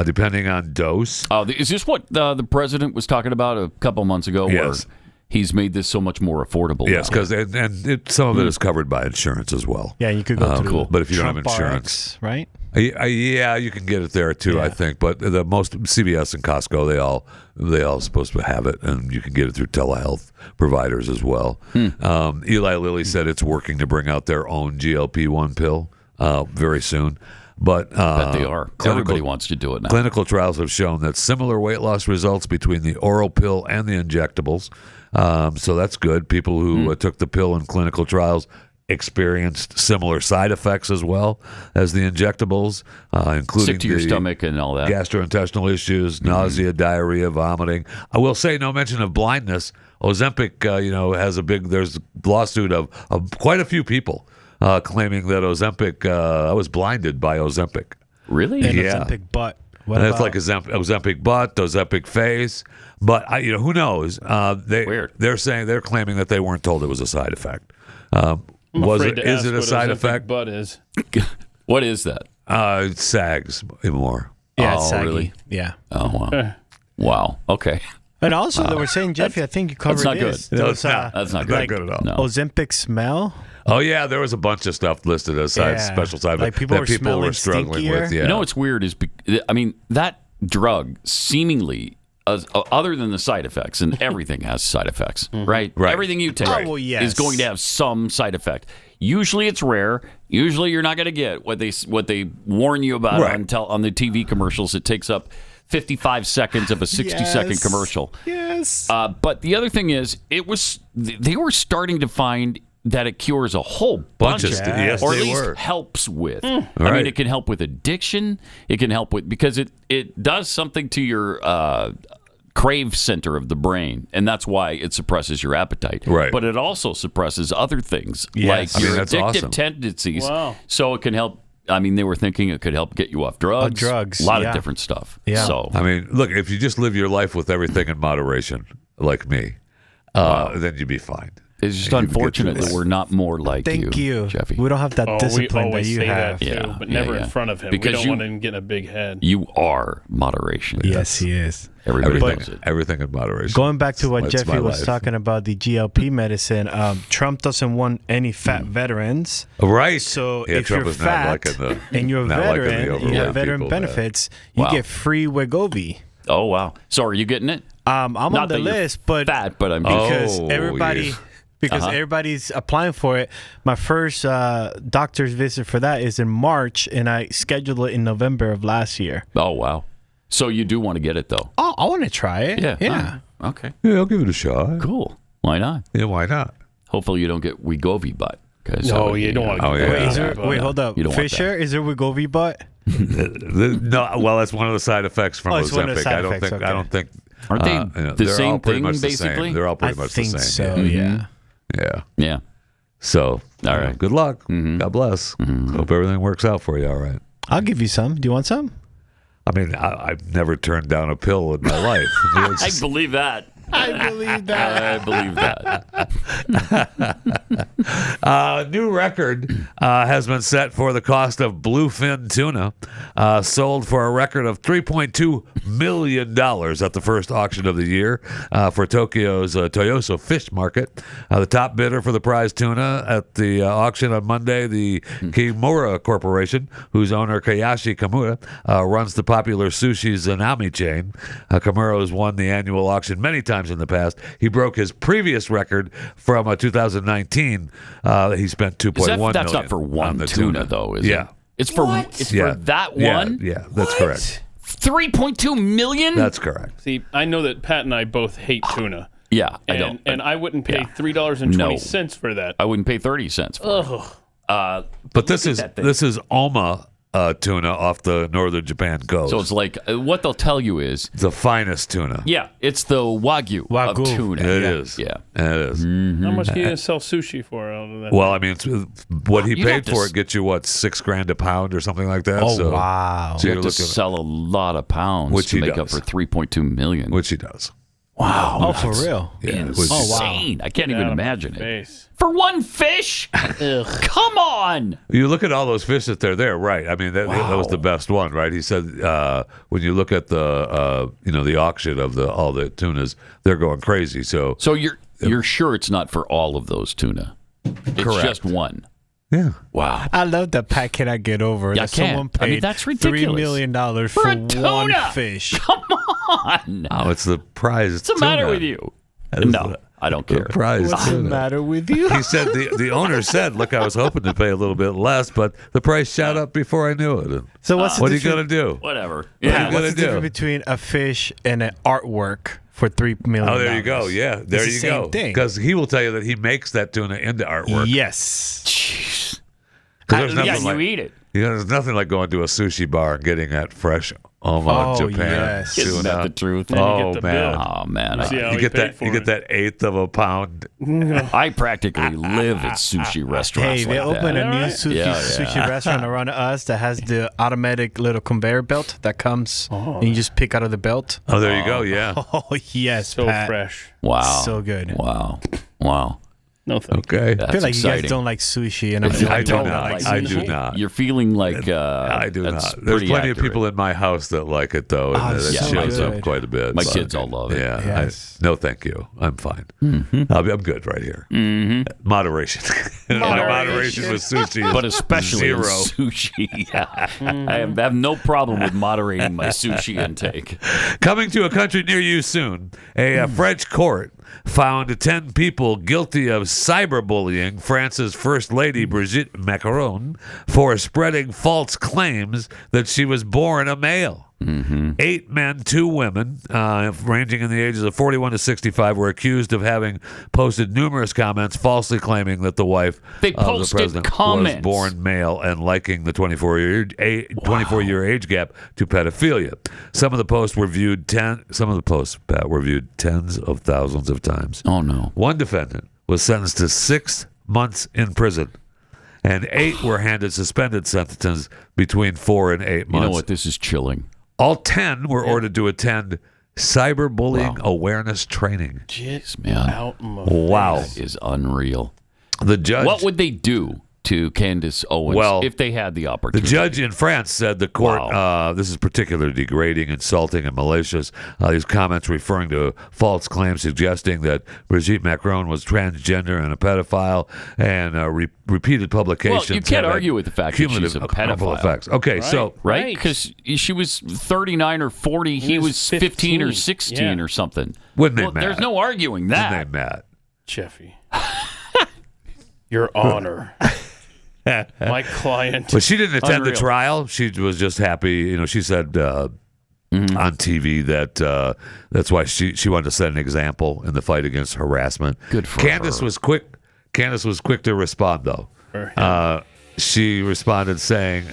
depending on dose. Is this what the president was talking about a couple months ago? Yes. Where he's made this so much more affordable. Yes, now? because some of it is covered by insurance as well. Yeah, you could go through But if you don't Trump have insurance, RX, right? Yeah, you can get it there too. I think, but the most CVS and Costco, they all supposed to have it, and you can get it through telehealth providers as well. Eli Lilly said it's working to bring out their own GLP-1 pill very soon. But Bet they are. Everybody wants to do it now. Clinical trials have shown that similar weight loss results between the oral pill and the injectables. So that's good. People who took the pill in clinical trials experienced similar side effects as well as the injectables, including sick to your stomach and all that, gastrointestinal issues, nausea, diarrhea, vomiting. I will say, no mention of blindness. Ozempic, has there's a lawsuit of quite a few people claiming that Ozempic, I was blinded by Ozempic. Really? And Yeah. Ozempic butt. And it's like Ozempic butt, Ozempic face, but who knows? Weird. They're claiming that they weren't told it was a side effect. Is it a side effect? Butt is. What is that? It sags more. Yeah, it's Oh, saggy. really? Yeah. Oh, wow. Wow. Okay. And also, they were saying, Jeffy, I think you covered not this. good. No, Those, it's not. That's not Not good. good at all. No. Ozempic smell. Oh yeah, there was a bunch of stuff listed as special side Like effects people that were people were smelling struggling stinkier. with. Yeah. You know what's weird is, that drug seemingly, other than the side effects, and everything has side effects, right? Right. Everything you take well, yes. is going to have some side effect. Usually it's rare. Usually you're not going to get what they warn you about on the TV commercials. It takes up 55 seconds of a 60-second commercial. Yes. Yes. But the other thing is, they were starting to find that it cures a whole bunch of stuff, yes, or at they least were. helps with. I Right. mean, it can help with addiction. It can help with, because it does something to your crave center of the brain, and that's why it suppresses your appetite. Right. But it also suppresses other things Yes. like your that's addictive awesome. tendencies. Wow. So it can help. I mean, they were thinking it could help get you off drugs. drugs, A lot yeah. of different stuff. Yeah. So I mean, look, if you just live your life with everything in moderation, like me, then you'd be fine. it's just You can get unfortunate through that this. we're not more like Thank you, Jeffy. We don't have that Oh, we discipline that always you say have. that too, Yeah, but yeah, never yeah. in front of him. Because we don't you- want him getting a big head. You are moderation. Yes, he is. Everybody Everything, knows it. everything in moderation. Going back to what It's Jeffy my was life. talking about, the GLP medicine, Trump doesn't want any fat veterans. Right. So Yeah, if Trump you're is not fat liking the- and you're a not liking the veteran, you overweight have veteran people, yeah. benefits, you Wow. get free Wegovy. Oh wow! So are you getting it? I'm Not on the that you're list, but fat, but I'm because Oh, everybody. yeah. Because everybody's applying for it. My first doctor's visit for that is in March, and I scheduled it in November of last year. Oh wow! So you do want to get it though? Oh, I want to try it. Yeah. Okay. Yeah, I'll give it a shot. Cool. Why not? Yeah, why not? Hopefully you don't get Wegovy butt. No, you don't want to. Oh, get yeah. Wait, that. wait, hold up. You don't want Fisher, is there Wegovy butt? No, well, that's one of the side effects from Oh, it's one of the Ozempic. side I don't effects, think. okay. I don't think. Aren't they you know, the they're same all pretty thing, much the basically? Same. They're all pretty I much think the same. so, Yeah. yeah. Yeah. Yeah. So, All right. Good luck. God bless. Hope everything works out for you. All right. I'll give you some. Do you want some? I mean, I've never turned down a pill in my life. I believe that. I believe that. I believe that. New record has been set for the cost of bluefin tuna, sold for a record of $3.2 million at the first auction of the year for Tokyo's Toyosu Fish Market. The top bidder for the prize tuna at the auction on Monday, the Kimura Corporation, whose owner Kayashi Kimura runs the popular sushi Zanami chain. Kimura has won the annual auction many times in the past. He broke his previous record from 2019. He spent $2.1 million. That's not for one on the tuna, though, is it? It's for for that one. Yeah, that's correct. 3.2 million. That's correct. See, I know that Pat and I both hate tuna. Yeah, I And, don't. and I wouldn't pay $3.20 for that. I wouldn't pay 30 cents for it. But this is Oma tuna off the northern Japan coast. So it's like what they'll tell you is the finest tuna. Yeah, it's the wagyu of tuna. It is. Yeah. It is. How much can you sell sushi for out of that? Well, I mean, what he You'd have paid to for it gets you what, $6,000 a pound or something like that. Oh, so, wow. So You you're have to looking sell a lot of pounds Which to he make does. up for 3.2 million. Which he does. Wow. Oh, for that's real? Yeah, Insane. I can't even imagine it. Face. For one fish? Come on. You look at all those fish that they're there, right? I mean, that was the best one, right? He said when you look at the the auction of all the tunas, they're going crazy. So you're sure it's not for all of those tuna? It's Correct. just one. Yeah. Wow. I love that Pat cannot get over Yeah, I that someone can't. I paid mean, that's $3 ridiculous. million For a for tuna! one fish. Come on. Oh, it's the prize. What's the matter with you? No, I don't care. Prize. What's the tuna. matter with you? He said the owner said, "Look, I was hoping to pay a little bit less, but the price shot up before I knew it." And So what's the what are you difference- gonna do? Whatever. Yeah, Yeah. you gonna What's the do? difference between a fish and an artwork for $3 million? Oh, there you go. Yeah, there It's you the same go. thing. Because he will tell you that he makes that tuna into artwork. Yes. Jeez. 'Cause there's Yeah, nothing you like- eat it. There's nothing like going to a sushi bar and getting that fresh Oma Oh, Japan yes. tuna. Isn't that the truth? Then you Oh get the man. bill. Oh man, See how You he get paid that. for You it. get that eighth of a pound. I practically live at sushi restaurants. Hey, they like opened that. a new Alright. sushi restaurant around us that has the automatic little conveyor belt that comes and you just pick out of the belt. Oh, there you go. Yeah. Oh, yes, So Pat. fresh. Wow. So good. Wow. Wow. No thank Okay. That's I feel like exciting. you guys don't like sushi, and I'm the I only do one that not. likes I sushi. do not. You're feeling like I do that's not. There's pretty plenty of accurate. people in my house that like it though, and Oh, that so shows good. up quite a bit. My but- kids all love it. Yeah. Yes. No, thank you. I'm fine. Mm-hmm. I'm good right here. Moderation. Moderation with sushi, But especially in zero. sushi. Yeah. I have no problem with moderating my sushi intake. Coming to a country near you soon, a French court found 10 people guilty of cyberbullying France's First Lady Brigitte Macron for spreading false claims that she was born a male. Mm-hmm. 8 men, 2 women, ranging in the ages of 41 to 65, were accused of having posted numerous comments falsely claiming that the wife of the president was born male and liking the 24-year age gap to pedophilia. Some of the posts were viewed tens of thousands of times. Oh no! One defendant was sentenced to 6 months in prison, and 8 were handed suspended sentences between 4 and 8 months. You know what? This is chilling. All 10 were ordered to attend cyberbullying awareness training. Jeez, man. Wow. That is unreal. The judge. What would they do to Candace Owens if they had the opportunity? The judge in France said the court, this is particularly degrading, insulting, and malicious. These comments referring to false claims suggesting that Brigitte Macron was transgender and a pedophile, and repeated publications. Well, you can't argue with the fact that she's a pedophile. Effects. Okay, right? Because she was 39 or 40, he was 15 or 16 or something. Wouldn't they, Matt? There's no arguing that. Wouldn't they, Matt? Jeffy. Your Honor. My client. But she didn't attend the trial. She was just happy. She said on TV that that's why she wanted to set an example in the fight against harassment. Good for Candace her. was quick. Candace was quick to respond, though. She responded saying,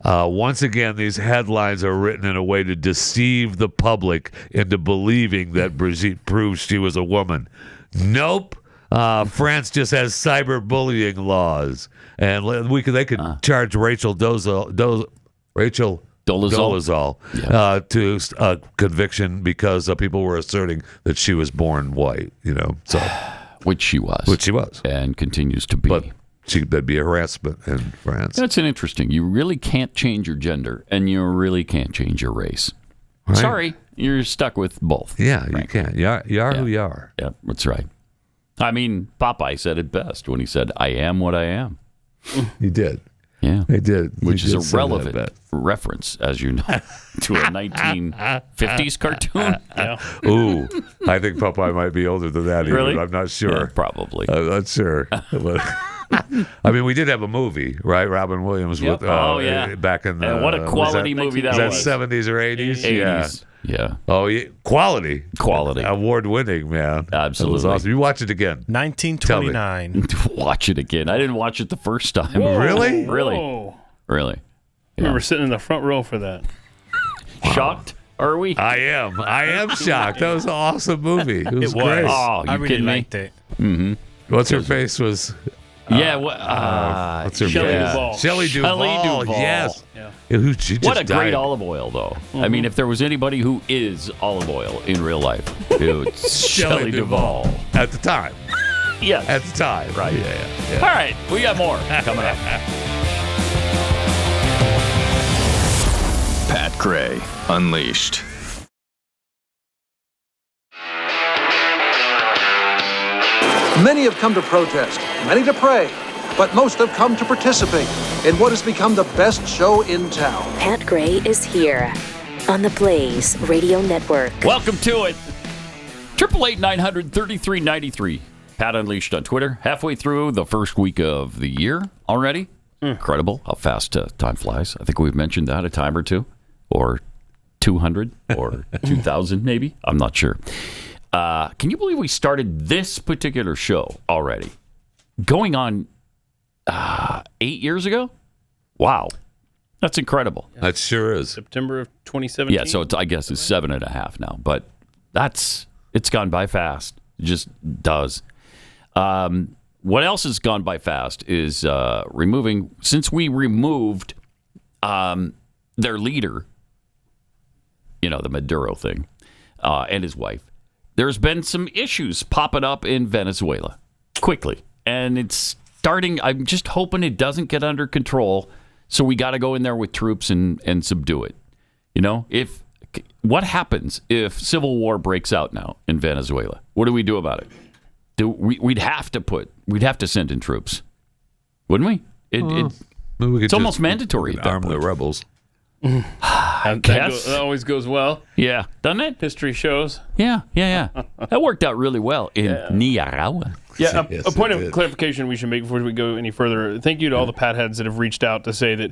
once again, these headlines are written in a way to deceive the public into believing that Brigitte proved she was a woman. Nope. France just has cyberbullying laws, and they could charge Rachel Dolezal to conviction because people were asserting that she was born white. So which she was, and continues to be. But that'd be a harassment in France. That's interesting. You really can't change your gender, and you really can't change your race. Right? Sorry, you're stuck with both. Yeah, frankly. You can't. You are who you are. Yeah, that's right. I mean, Popeye said it best when he said, "I am what I am." He did. Yeah, he did. Which is a relevant reference, as you know, to a 1950s cartoon. Yeah. Ooh, I think Popeye might be older than that. Really? Even. I'm not sure. Yeah, probably. I'm not sure. I mean, we did have a movie, right? Robin Williams with back in the. And what a quality movie that was. Was that 70s or 80s? 80s. Yeah. Oh, yeah. Quality. Award-winning, man. Absolutely. That was awesome. You watch it again. 1929. Watch it again. I didn't watch it the first time. Whoa. Really? Really? Whoa. Really? I remember sitting in the front row for that. Shocked? Are we? I am shocked. That was an awesome movie. It was great. Oh, you I really kidding me? liked it. Mm-hmm. What's her face was... what's her Shelley name? Duvall. Shelley Duvall. Yes. Yeah. What a great olive oil, though. I mean, if there was anybody who is olive oil in real life, it's Shelley Duvall. At the time. Yes. At the time. Right. Yeah. All right. We got more coming up. Pat Gray Unleashed. Many have come to protest, many to pray, but most have come to participate in what has become the best show in town. Pat Gray is here on the Blaze Radio Network. Welcome to it. 888-900-3393. Pat Unleashed on Twitter. Halfway through the first week of the year already. Incredible how fast time flies. I think we've mentioned that a time or two, or 200, or 2,000 maybe. I'm not sure. Can you believe we started this particular show already? Going on 8 years ago? Wow. That's incredible. That sure is. September of 2017. Yeah, so I guess it's 7.5 now. But it's gone by fast. It just does. What else has gone by fast is since we removed their leader, the Maduro thing, and his wife, there's been some issues popping up in Venezuela quickly. And it's starting, I'm just hoping it doesn't get under control. So we got to go in there with troops and subdue it. What happens if civil war breaks out now in Venezuela? What do we do about it? We'd have to send in troops, wouldn't we? It's almost mandatory. Arm the rebels. That always goes well. Yeah, doesn't it? History shows. Yeah. That worked out really well in Nicaragua. Yeah, a point of clarification we should make before we go any further. Thank you to all the Pat heads that have reached out to say that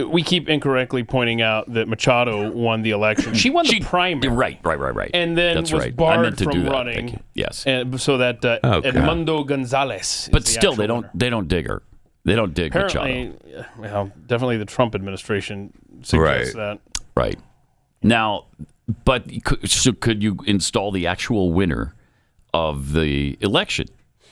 we keep incorrectly pointing out that Machado won the election. She won the primary. Right. And then That's was right. I barred meant to from do that. running. Thank you. Yes. And so that Edmundo Gonzalez. But still, they don't dig her. They don't dig Apparently, Machado. well, definitely the Trump administration suggests that. Right. Now, but could you install the actual winner of the election?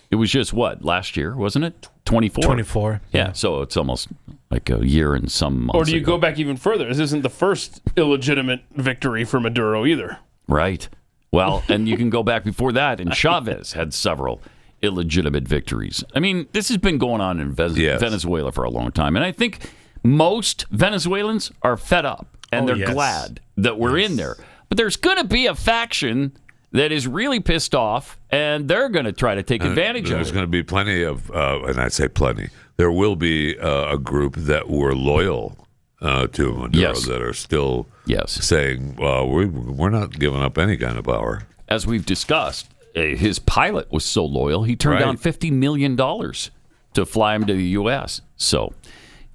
It was just last year, wasn't it? 24? 24. Yeah, so it's almost like a year and some months Or do you ago. go back even further? This isn't the first illegitimate victory for Maduro either. Right. Well, and you can go back before that, and Chavez had several illegitimate victories. I mean, this has been going on in Venezuela for a long time, and I think most Venezuelans are fed up, and they're glad that we're in there. But there's going to be a faction that is really pissed off, and they're going to try to take advantage of it. There's going to be plenty of, and I say plenty, there will be a group that were loyal to Maduro that are still saying, well, we're not giving up any kind of power. As we've discussed, his pilot was so loyal, he turned down $50 million to fly him to the U.S. So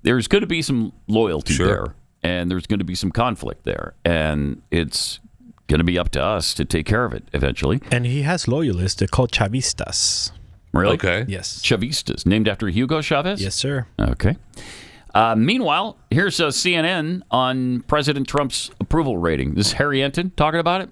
there's going to be some loyalty there, and there's going to be some conflict there, and it's going to be up to us to take care of it eventually. And he has loyalists. They're called Chavistas. Really? Okay. Yes. Chavistas, named after Hugo Chavez? Yes, sir. Okay. Meanwhile, here's CNN on President Trump's approval rating. This is Harry Enton talking about it?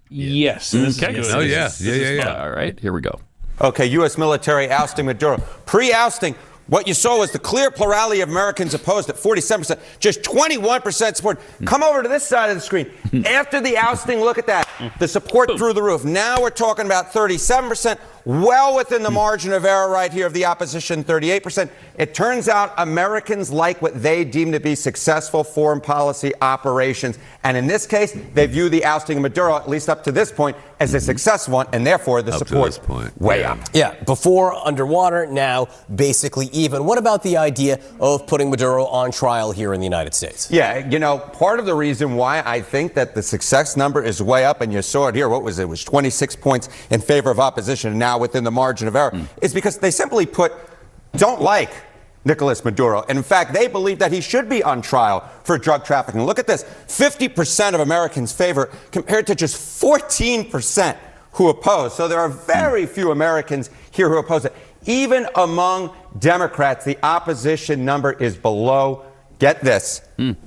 Yes. Okay. Oh, yeah. All right, here we go. Okay, U.S. military ousting Maduro. Pre-ousting, what you saw was the clear plurality of Americans opposed at 47%, just 21% support. Come over to this side of the screen. After the ousting, look at that. The support through the roof. Now we're talking about 37%, well within the margin of error right here of the opposition, 38%. It turns out Americans like what they deem to be successful foreign policy operations. And in this case, they view the ousting of Maduro, at least up to this point, as a successful one, and therefore the support way up. Yeah, before underwater, now basically even. What about the idea of putting Maduro on trial here in the United States? Yeah, you know, part of the reason why I think that the success number is way up, and you saw it here, what was it? It was 26 points in favor of opposition, and now within the margin of error, is because they simply don't like Nicolás Maduro. And in fact, they believe that he should be on trial for drug trafficking. Look at this, 50% of Americans favor compared to just 14% who oppose. So there are very few Americans here who oppose it. Even among Democrats, the opposition number is below, get this,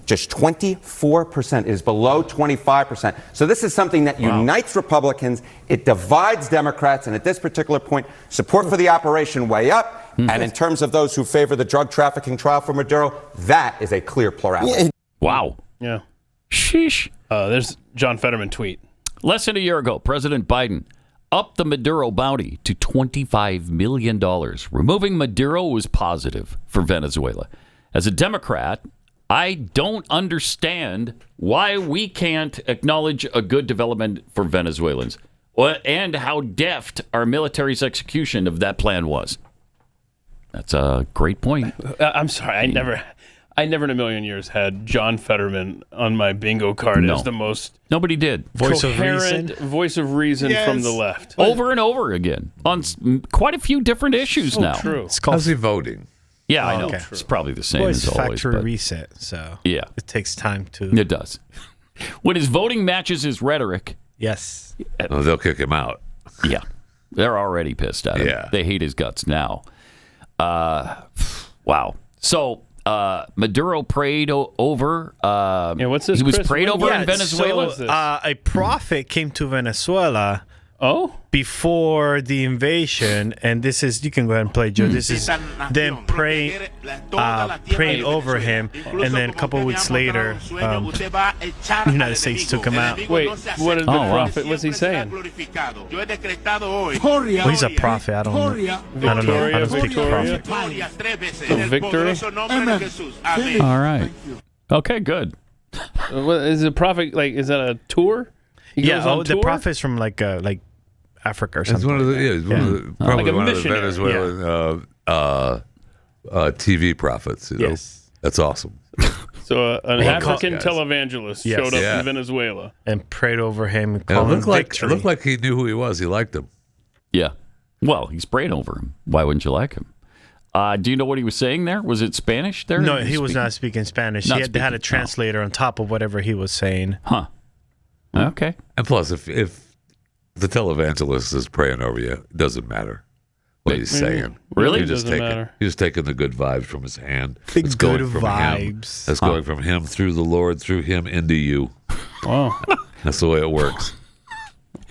just 24%, is below 25%. So this is something that unites Republicans, it divides Democrats, and at this particular point, support for the operation way up. And in terms of those who favor the drug trafficking trial for Maduro, that is a clear plurality. Wow. Yeah. Sheesh. There's John Fetterman tweet. Less than a year ago, President Biden upped the Maduro bounty to $25 million. Removing Maduro was positive for Venezuela. As a Democrat, I don't understand why we can't acknowledge a good development for Venezuelans and how deft our military's execution of that plan was. That's a great point. I'm sorry, I never in a million years had John Fetterman on my bingo card as the most nobody did voice of reason from the left over and over again on quite a few different issues now. True. How's he voting? Yeah, I know. It's probably the same Voice as always. factory reset, so yeah, it takes time to. It does. When his voting matches his rhetoric, yes, they'll kick him out. Yeah, they're already pissed at him. Yeah. They hate his guts now. Wow. So Maduro prayed over. What's this? He was Chris? prayed over in Yeah, Venezuela. so, a prophet came to Venezuela. Oh, before the invasion, and this is, you can go ahead and play, Joe. This is them praying over him, and then a couple of weeks later, the United States took him out. Wait, what did the prophet? What's he saying? Well, he's a prophet. I don't know. I don't speak prophet. Victory. All right. Okay. Good. What, is a prophet like? Is that a tour? The prophet's from like Africa or something. It's one of the probably like one of the Venezuelan TV prophets. You know? Yes, that's awesome. So an African televangelist showed up in Venezuela and prayed over him. And It called him looked like victory. it looked like he knew who he was. He liked him. Yeah. Well, he's praying over him. Why wouldn't you like him? Do you know what he was saying there? Was it Spanish there? No, he was not speaking Spanish. He had a translator on top of whatever he was saying. Huh. Okay. And plus, if the televangelist is praying over you, it doesn't matter what he's saying. Really? You're just Doesn't taking, matter. you're just taking the good vibes from his hand. The It's good going from him. vibes. That's going from him through the Lord, through him into you. Wow. That's the way it works.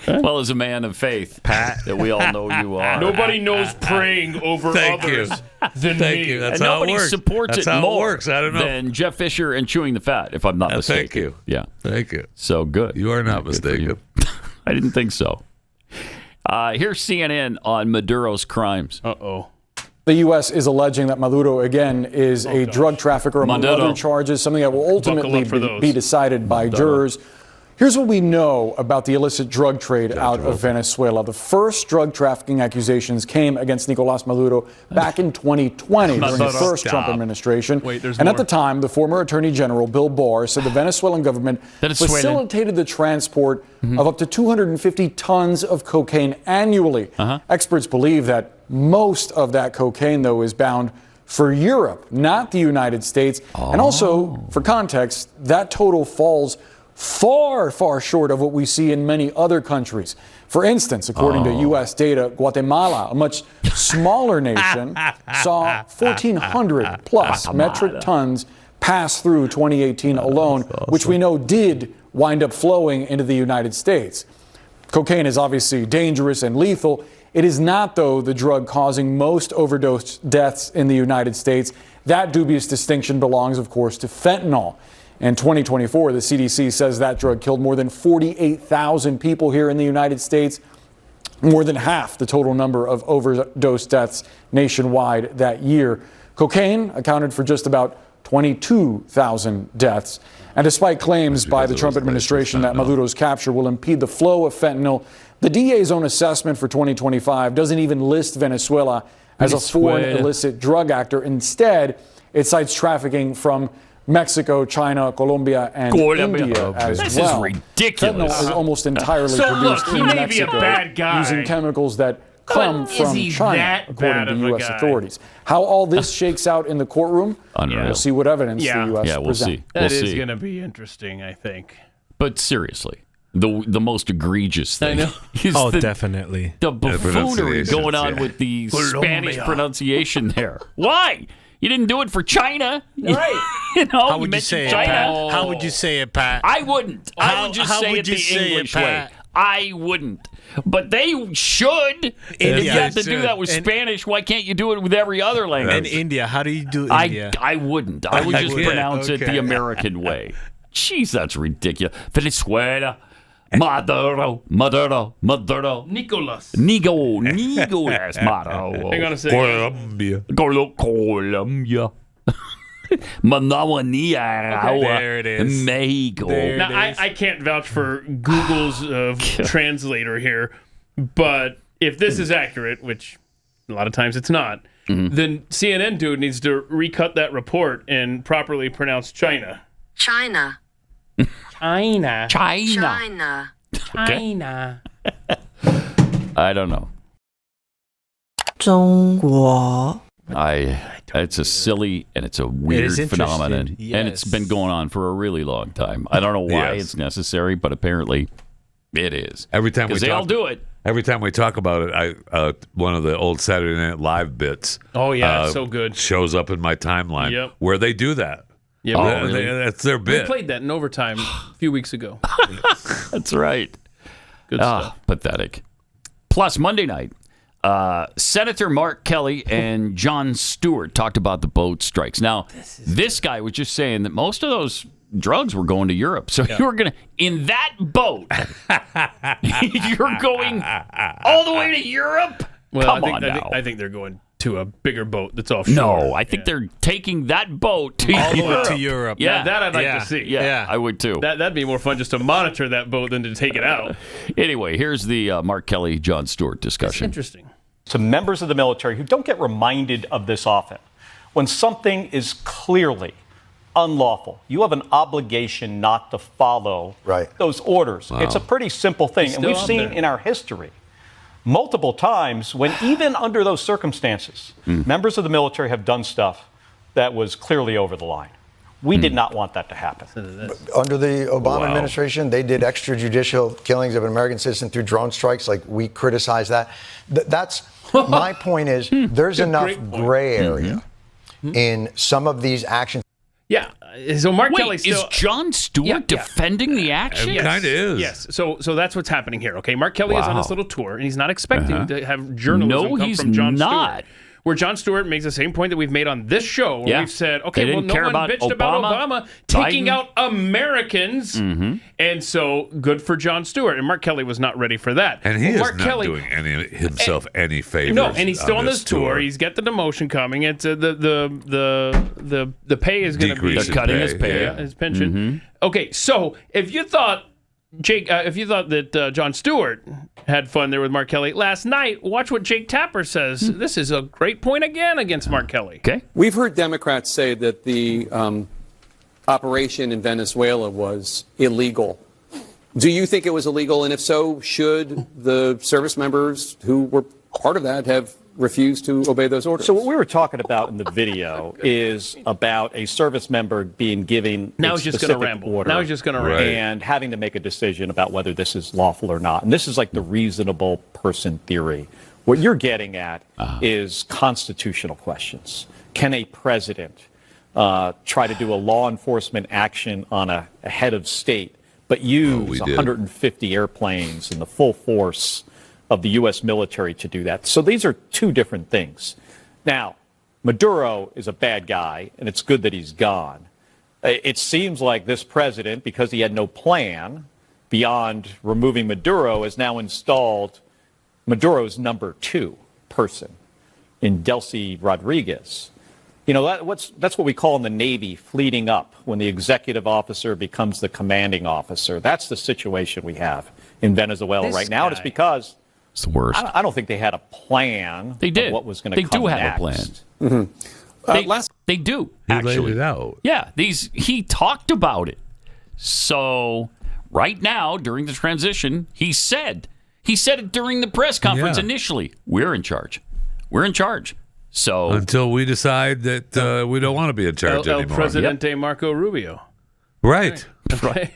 Well, as a man of faith, Pat, that we all know you are. Nobody knows praying over Thank others than Thank me. you. That's and how nobody it works. supports That's it how more it works. I don't know. than Jeff Fisher and chewing the fat, if I'm not mistaken. Thank you. Yeah. Thank you. So good. You are not Good for you. mistaken. I didn't think so. Here's CNN on Maduro's crimes. Uh-oh. The U.S. is alleging that Maduro, again, is a drug trafficker, among Maduro. other charges, something that will ultimately up for those. be decided by jurors. Here's what we know about the illicit drug trade out of Venezuela. The first drug trafficking accusations came against Nicolás Maduro back in 2020 during the first Trump administration. Wait, there's and more. at the time, the former Attorney General, Bill Barr, said the Venezuelan government facilitated the transport of up to 250 tons of cocaine annually. Experts believe that most of that cocaine, though, is bound for Europe, not the United States. And also, for context, that total falls far, far short of what we see in many other countries. For instance, according to U.S. data, Guatemala, a much smaller nation, saw 1,400 plus metric tons pass through 2018 alone, which we know did wind up flowing into the United States. Cocaine is obviously dangerous and lethal. It is not, though, the drug causing most overdose deaths in the United States. That dubious distinction belongs, of course, to fentanyl. In 2024, the CDC says that drug killed more than 48,000 people here in the United States, more than half the total number of overdose deaths nationwide that year. Cocaine accounted for just about 22,000 deaths. And despite claims by the Trump administration that Maduro's capture will impede the flow of fentanyl, the DA's own assessment for 2025 doesn't even list Venezuela as a foreign illicit drug actor. Instead, it cites trafficking from Mexico, China, Colombia, and India as this well. Is ridiculous. Fentanyl is almost entirely So produced look, he in may Mexico be a bad guy, using chemicals that come but is from he China, that according bad to of a U.S. guy? authorities. How all this shakes out in the courtroom, Unreal. we'll see what evidence Yeah. the U.S. Yeah, we'll presents. see. That We'll is see. going to be interesting, I think. But seriously, the most egregious thing know. is Oh, the, definitely. the buffoonery pronunciations, going on yeah. with the Colombia. Spanish pronunciation there. Why? You didn't do it for China. Right. You know, How would you mentioned say it, China. Pat? How would you say it, Pat? I wouldn't. I would just How say would it you the say it, English way. Pat? I wouldn't. But they should. And if you have to do that with Spanish, why can't you do it with every other language? And India, how do you do India? I wouldn't. I would just pronounce it the American way. Jeez, that's ridiculous. Venezuela. Maduro. Nicolás. Nicolás Maduro. Hang on a second. Colombia. Manawania. there it is. Mexico. Now, I can't vouch for Google's translator here, but if this is accurate, which a lot of times it's not, then CNN dude needs to recut that report and properly pronounce China. China. China. China. China. I don't know. 中国 It's a silly and it's a weird phenomenon. And it's been going on for a really long time. I don't know why it's necessary, but apparently it is. Every time we Because they all do it. Every time we talk about it, one of the old Saturday Night Live bits. Oh, yeah, so good. Shows up in my timeline where they do that. Yeah, Oh, really? That's their we bit. played that in overtime a few weeks ago. That's right. Good stuff. Pathetic. Plus, Monday night, Senator Mark Kelly and Jon Stewart talked about the boat strikes. Now, this guy was just saying that most of those drugs were going to Europe. So you were going to, in that boat, you're going all the way to Europe? Well, Come on now. I think they're going to a bigger boat that's offshore. No, I think they're taking that boat to all the way Europe. to Europe. Yeah, that I'd like to see. Yeah, I would too. That'd be more fun just to monitor that boat than to take it out. Anyway, here's the Mark Kelly, Jon Stewart discussion. Interesting. To members of the military who don't get reminded of this often, when something is clearly unlawful. You have an obligation not to follow those orders. Wow. It's a pretty simple thing. And we've seen in our history multiple times when even under those circumstances, members of the military have done stuff that was clearly over the line. We did not want that to happen. Under the Obama administration, they did extrajudicial killings of an American citizen through drone strikes. Like, we criticize that. That's my point is there's enough gray area in some of these actions. Yeah. So Mark Kelly is Jon Stewart defending the action? Yes. Kind of is. Yes. So that's what's happening here. Okay. Mark Kelly is on this little tour, and he's not expecting to have journalism come from Jon Stewart. Where Jon Stewart makes the same point that we've made on this show, where we've said, okay, well, no one bitched about Obama taking out Americans, and so good for Jon Stewart. And Mark Kelly was not ready for that. And he is Mark not Kelly, doing himself any favors. No, and he's still on this tour. tour. He's got the demotion coming. It's the pay is going to be cutting his pay, his pension. Okay, so if you thought Jake, if you thought that Jon Stewart had fun there with Mark Kelly last night, watch what Jake Tapper says. This is a great point again against Mark Kelly. Okay, we've heard Democrats say that the operation in Venezuela was illegal. Do you think it was illegal? And if so, should the service members who were part of that have refused to obey those orders? So what we were talking about in the video is about a service member being given Now a he's just going to specific ramble. order Now he's just going to ramble. and having to make a decision about whether this is lawful or not. And this is like the reasonable person theory. What you're getting at is constitutional questions. Can a president try to do a law enforcement action on a head of state, but use 150 airplanes and the full force of the U.S. military to do that? So these are two different things. Now, Maduro is a bad guy, and it's good that he's gone. It seems like this president, because he had no plan beyond removing Maduro, has now installed Maduro's number 2 person in Delcy Rodriguez. You know, that's what we call in the Navy fleeting up, when the executive officer becomes the commanding officer. That's the situation we have in Venezuela right now. And it's because it's the worst. I don't think they had a plan. They did. Of what was going to come They do have next. a plan. They do. He actually laid it out. Yeah, he talked about it. So right now, during the transition, he said it during the press conference initially. We're in charge. We're in charge. So until we decide that we don't want to be in charge El anymore. Presidente Marco Rubio. Right. Right.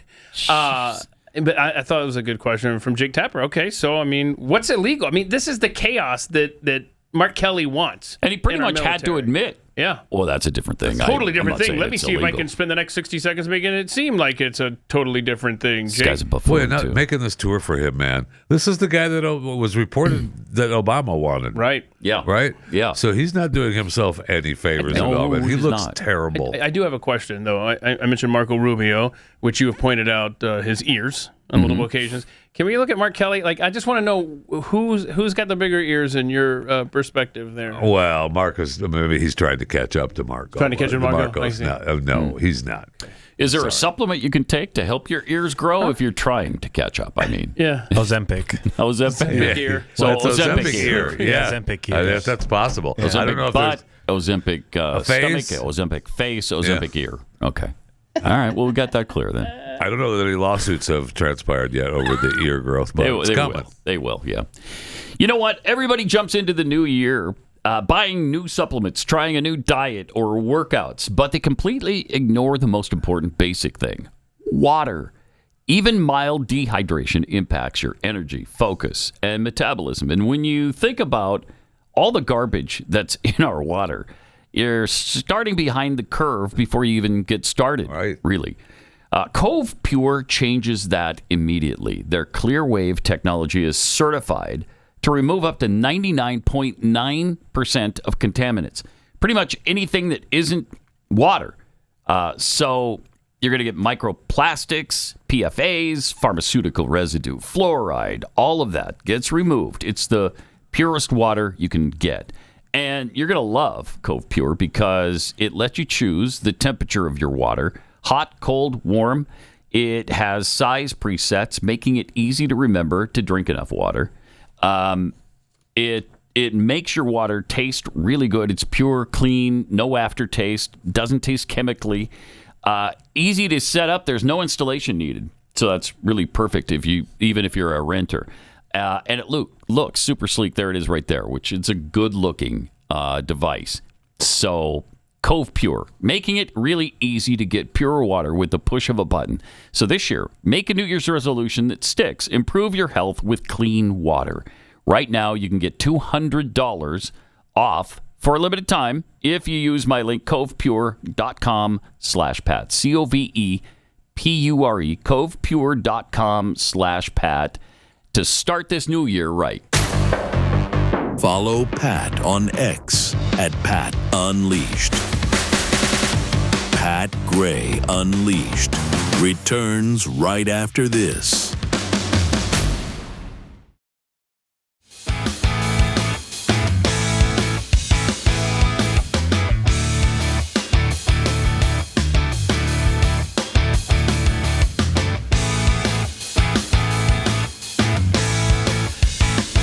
But I thought it was a good question from Jake Tapper. Okay, so, I mean, what's illegal? I mean, this is the chaos that Mark Kelly wants. And he pretty much had to admit. Yeah. Well, that's a different thing. Totally different I'm not thing. saying Let me it's see if I illegal. can spend the next 60 seconds making it seem like it's a totally different thing. This Jake? guy's a buffoon, Boy, not too. making this tour for him, man. This is the guy that was reported that Obama wanted. Right. Yeah. Right? Yeah. So he's not doing himself any favors at all, man. He he's looks not. terrible. I do have a question, though. I mentioned Marco Rubio, which you have pointed out his ears on multiple occasions. Can we look at Mark Kelly? Like, I just want to know who's got the bigger ears in your perspective there. Well, Marcos, maybe he's trying to catch up to Marco. Trying to catch up to Marco? Marcos, no, he's not. Is there a supplement you can take to help your ears grow if you're trying to catch up? I mean, yeah, Ozempic. Ozempic ear. So Well, it's Ozempic ear. Yeah, Ozempic ear. That's possible. Ozempic I don't know if butt, there's Ozempic face? stomach, Ozempic face, Ozempic ear. Okay. All right. Well, we got that clear then. I don't know that any lawsuits have transpired yet over the ear growth, but it's coming. They will, yeah. You know what? Everybody jumps into the new year buying new supplements, trying a new diet or workouts, but they completely ignore the most important basic thing, water. Even mild dehydration impacts your energy, focus, and metabolism. And when you think about all the garbage that's in our water, you're starting behind the curve before you even get started, really. Cove Pure changes that immediately. Their clear wave technology is certified to remove up to 99.9% of contaminants. Pretty much anything that isn't water. So you're going to get microplastics, PFAs, pharmaceutical residue, fluoride, all of that gets removed. It's the purest water you can get. And you're going to love Cove Pure because it lets you choose the temperature of your water. Hot, cold, warm. It has size presets, making it easy to remember to drink enough water. It makes your water taste really good. It's pure, clean, no aftertaste, doesn't taste chemically. Easy to set up. There's no installation needed. So that's really perfect even if you're a renter. And it looks super sleek. There it is right there, which is a good-looking device. So Cove Pure, making it really easy to get pure water with the push of a button. So this year, make a New Year's resolution that sticks. Improve your health with clean water. Right now, you can get $200 off for a limited time if you use my link, covepure.com/Pat. COVEPURE, covepure.com/Pat to start this new year right. Follow Pat on X at Pat Unleashed. Pat Gray Unleashed returns right after this.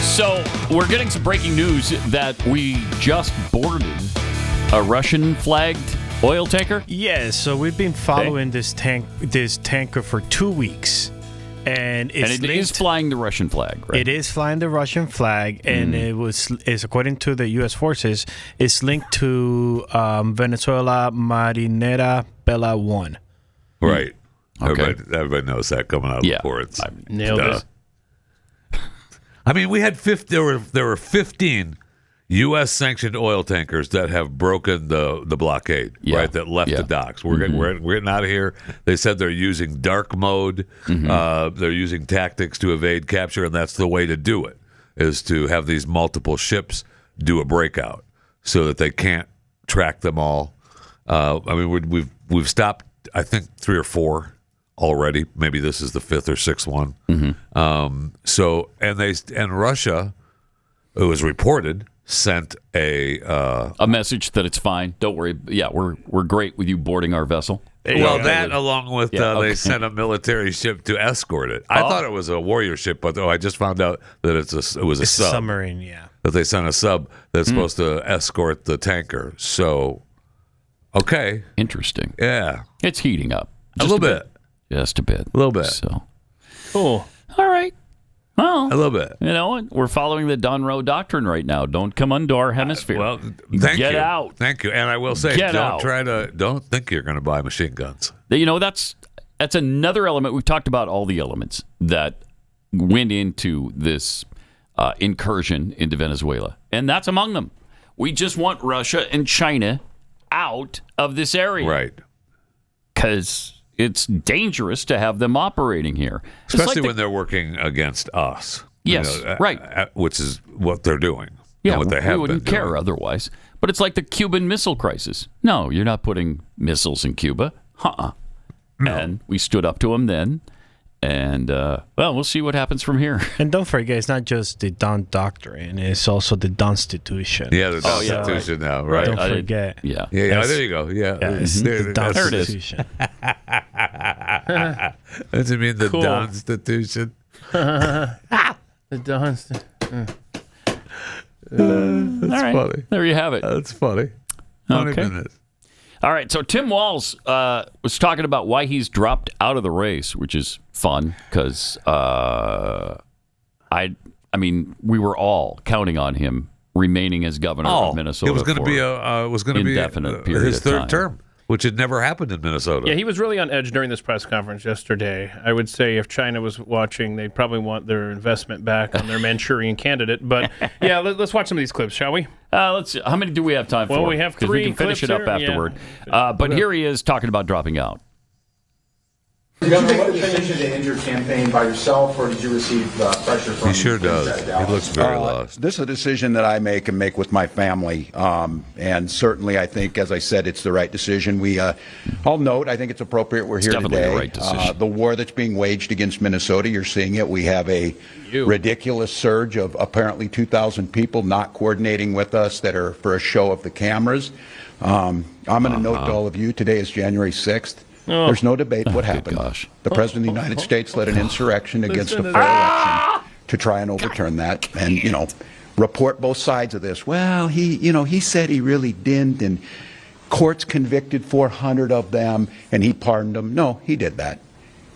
So we're getting some breaking news that we just boarded a Russian-flagged oil tanker. Yeah, so we've been following this tanker for 2 weeks, and it is flying the Russian flag, right? It is flying the Russian flag, and is according to the U.S. forces, it's linked to Venezuela Marinera Bella 1. Right. Okay. Everybody knows that coming out of the reports. Nailed it. I mean, we had there were 15 U.S. sanctioned oil tankers that have broken the blockade, right? That left the docks. We're getting out of here. They said they're using dark mode. They're using tactics to evade capture, and that's the way to do it: is to have these multiple ships do a breakout so that they can't track them all. I mean, we've stopped, I think, 3 or 4 already. Maybe this is the 5th or 6th one. And Russia, it was reported, sent a message that it's fine. Don't worry. Yeah, we're great with you boarding our vessel. Well, that along with they sent a military ship to escort it. I thought it was a warrior ship, but I just found out that it was a sub. Submarine. Yeah. That they sent a sub that's supposed to escort the tanker. So, okay, interesting. Yeah, it's heating up a little bit. Just a bit. A little bit. So cool. All right. Well, a little bit. You know, we're following the Don Rowe doctrine right now. Don't come into our hemisphere. Well, thank you. Get out. Thank you. And I will say, Get out. don't think you're going to buy machine guns. You know, that's another element. We've talked about all the elements that went into this incursion into Venezuela, and that's among them. We just want Russia and China out of this area, right? Because it's dangerous to have them operating here. Especially when they're working against us. Yes, right. Which is what they're doing. Yeah, what they have we wouldn't been care doing. otherwise. But it's like the Cuban Missile Crisis. No, you're not putting missiles in Cuba. No. And we stood up to them then. And, we'll see what happens from here. And don't forget, it's not just the Don Doctrine, it's also the Donstitution. Yeah, the Constitution now, right? Don't forget. Yeah. There you go. Yeah. It's the Donstitution. Does it mean the Cool. Donstitution? The Donstitution. That's funny. There you have it. That's funny. Okay. All right, so Tim Walz was talking about why he's dropped out of the race, which is fun because we were all counting on him remaining as governor of Minnesota. It was going to be indefinite period his of third time. term, which had never happened in Minnesota. Yeah, he was really on edge during this press conference yesterday. I would say if China was watching, they'd probably want their investment back on their Manchurian candidate. But yeah, let's watch some of these clips, shall we? Let's see. How many do we have time for? Well, we have 'Cause 3 we can finish it clips up here. afterward. Yeah. But here he is talking about dropping out. Governor, what decision to end your campaign by yourself, or did you receive pressure from? He sure does. He looks very lost. This is a decision that I make and make with my family, and certainly I think, as I said, it's the right decision. I'll note, I think it's appropriate we're here definitely today. the right decision. The war that's being waged against Minnesota, you're seeing it. We have a ridiculous surge of apparently 2,000 people not coordinating with us that are for a show of the cameras. I'm going to note to all of you, today is January 6th. There's no debate what happened. The President of the United States led an insurrection against a fair election to try and overturn that and, report both sides of this. Well, he said he really didn't. And courts convicted 400 of them, and he pardoned them. No, he did that.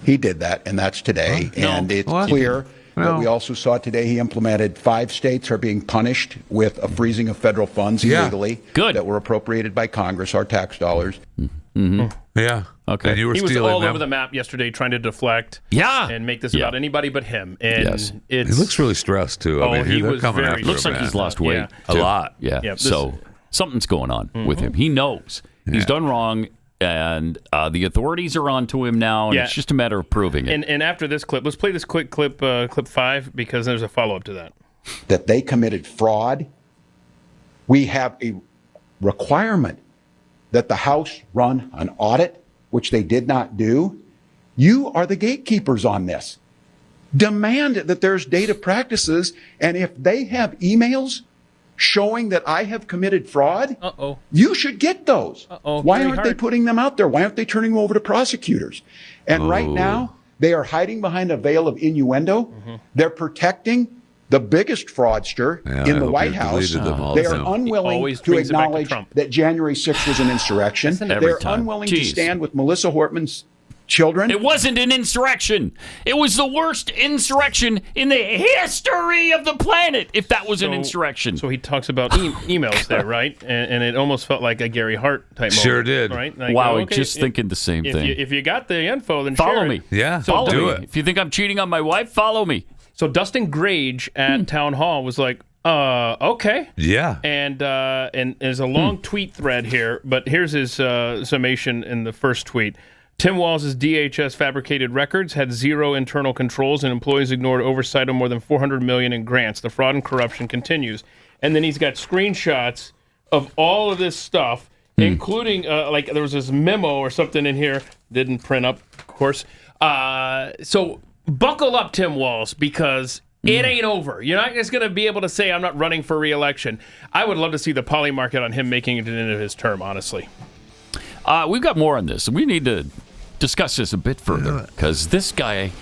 He did that, and that's today. And it's clear that we also saw today he implemented 5 states are being punished with a freezing of federal funds illegally that were appropriated by Congress, our tax dollars. Yeah. Okay. And you were he was stealing all them. over the map yesterday trying to deflect and make this Yeah. about anybody but him. And He looks really stressed, too. I mean, he they're was coming very after Looks him, like man. he's lost weight. A lot. Yeah. Yep, So something's going on with him. He knows he's done wrong, and the authorities are onto him now, and it's just a matter of proving it. And after this clip, let's play this quick clip, clip 5, because there's a follow-up to that. That they committed fraud. We have a requirement that the House run an audit, which they did not do. You are the gatekeepers on this. Demand that there's data practices, and if they have emails showing that I have committed fraud, you should get those. Why aren't they putting them out there? Why aren't they turning them over to prosecutors? And right now, they are hiding behind a veil of innuendo. They're protecting the biggest fraudster in the White House. They are unwilling to acknowledge that January 6th was an insurrection. They're unwilling to stand with Melissa Hortman's children. It wasn't an insurrection. It was the worst insurrection in the history of the planet, if that was an insurrection. So he talks about emails there, right? And it almost felt like a Gary Hart type moment. Sure did. Right? Like, Wow, just thinking the same thing. If you got the info, then follow share me. it. Yeah, So do it. If you think I'm cheating on my wife, follow me. So Dustin Grage at Town Hall was like, okay. Yeah. And there's a long tweet thread here, but here's his summation in the first tweet. Tim Walz's DHS fabricated records had zero internal controls, and employees ignored oversight of more than $400 million in grants. The fraud and corruption continues. And then he's got screenshots of all of this stuff, including like there was this memo or something in here. Didn't print up, of course. So buckle up, Tim Walz, because it ain't over. You're not just going to be able to say, I'm not running for re-election. I would love to see the poly market on him making it into his term, honestly. We've got more on this. We need to discuss this a bit further, because this guy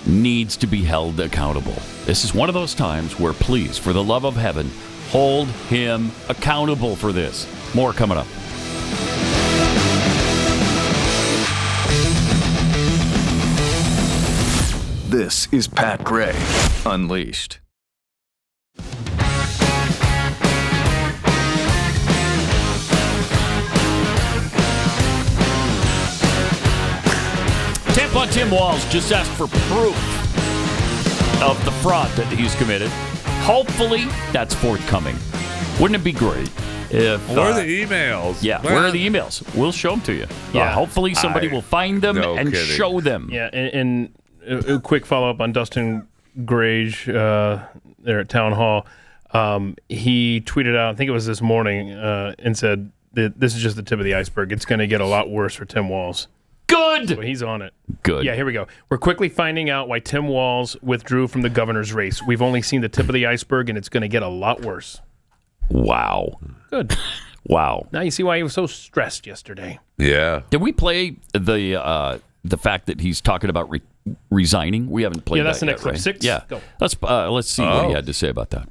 needs to be held accountable. This is one of those times where, please, for the love of heaven, hold him accountable for this. More coming up. This is Pat Gray Unleashed. Tampa Tim Walz just asked for proof of the fraud that he's committed. Hopefully, that's forthcoming. Wouldn't it be great if... Where are the emails? Yeah, where are the emails? We'll show them to you. Yeah. Hopefully somebody will find them and show them. Yeah, and a quick follow-up on Dustin Grage there at Town Hall. He tweeted out, I think it was this morning, and said that this is just the tip of the iceberg. It's going to get a lot worse for Tim Walz. Good! So he's on it. Good. Yeah, here we go. We're quickly finding out why Tim Walz withdrew from the governor's race. We've only seen the tip of the iceberg, and it's going to get a lot worse. Wow. Good. Wow. Now you see why he was so stressed yesterday. Yeah. Did we play the fact that he's talking about resigning? We haven't played that. Yeah, that's the next yet, clip. right? 6? Yeah. Go. Let's see what he had to say about that.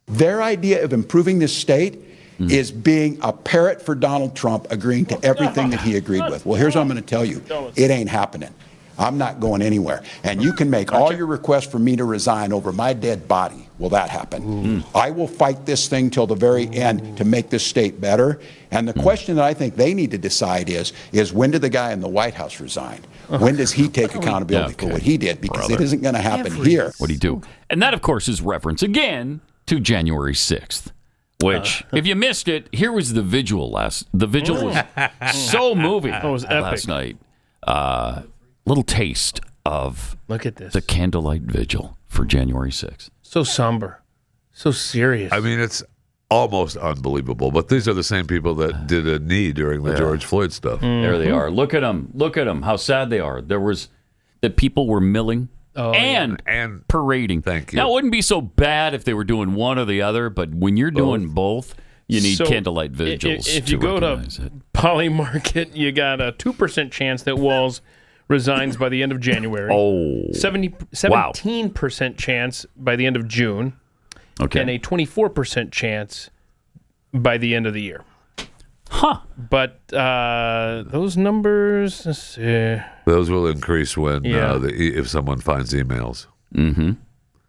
Their idea of improving this state is being a parrot for Donald Trump, agreeing to everything that he agreed with. Well, here's what I'm going to tell you. It ain't happening. I'm not going anywhere. And you can make all your requests for me to resign over my dead body. Will that happen? I will fight this thing till the very end to make this state better. And the question that I think they need to decide is when did the guy in the White House resign? When does he take accountability for what he did? Because it isn't going to happen here. What do you do? And that, of course, is reference again to January 6th. Which, if you missed it, here was the Vigil The Vigil was so moving last night. Little taste of look at this, the candlelight vigil for January 6th. So somber, so serious. I mean, it's almost unbelievable. But these are the same people that did a knee during the George Floyd stuff. There they are. Look at them. Look at them. How sad they are. There was that people were milling. And parading. Thank you. Now, it wouldn't be so bad if they were doing one or the other, but when you're doing both, you need candlelight vigils. If you go to Poly Market, you got a 2% chance that Walz resigns by the end of January. 17% chance by the end of June. Okay. And a 24% chance by the end of the year. But those numbers, let's see. Those will increase when if someone finds emails. Mm-hmm.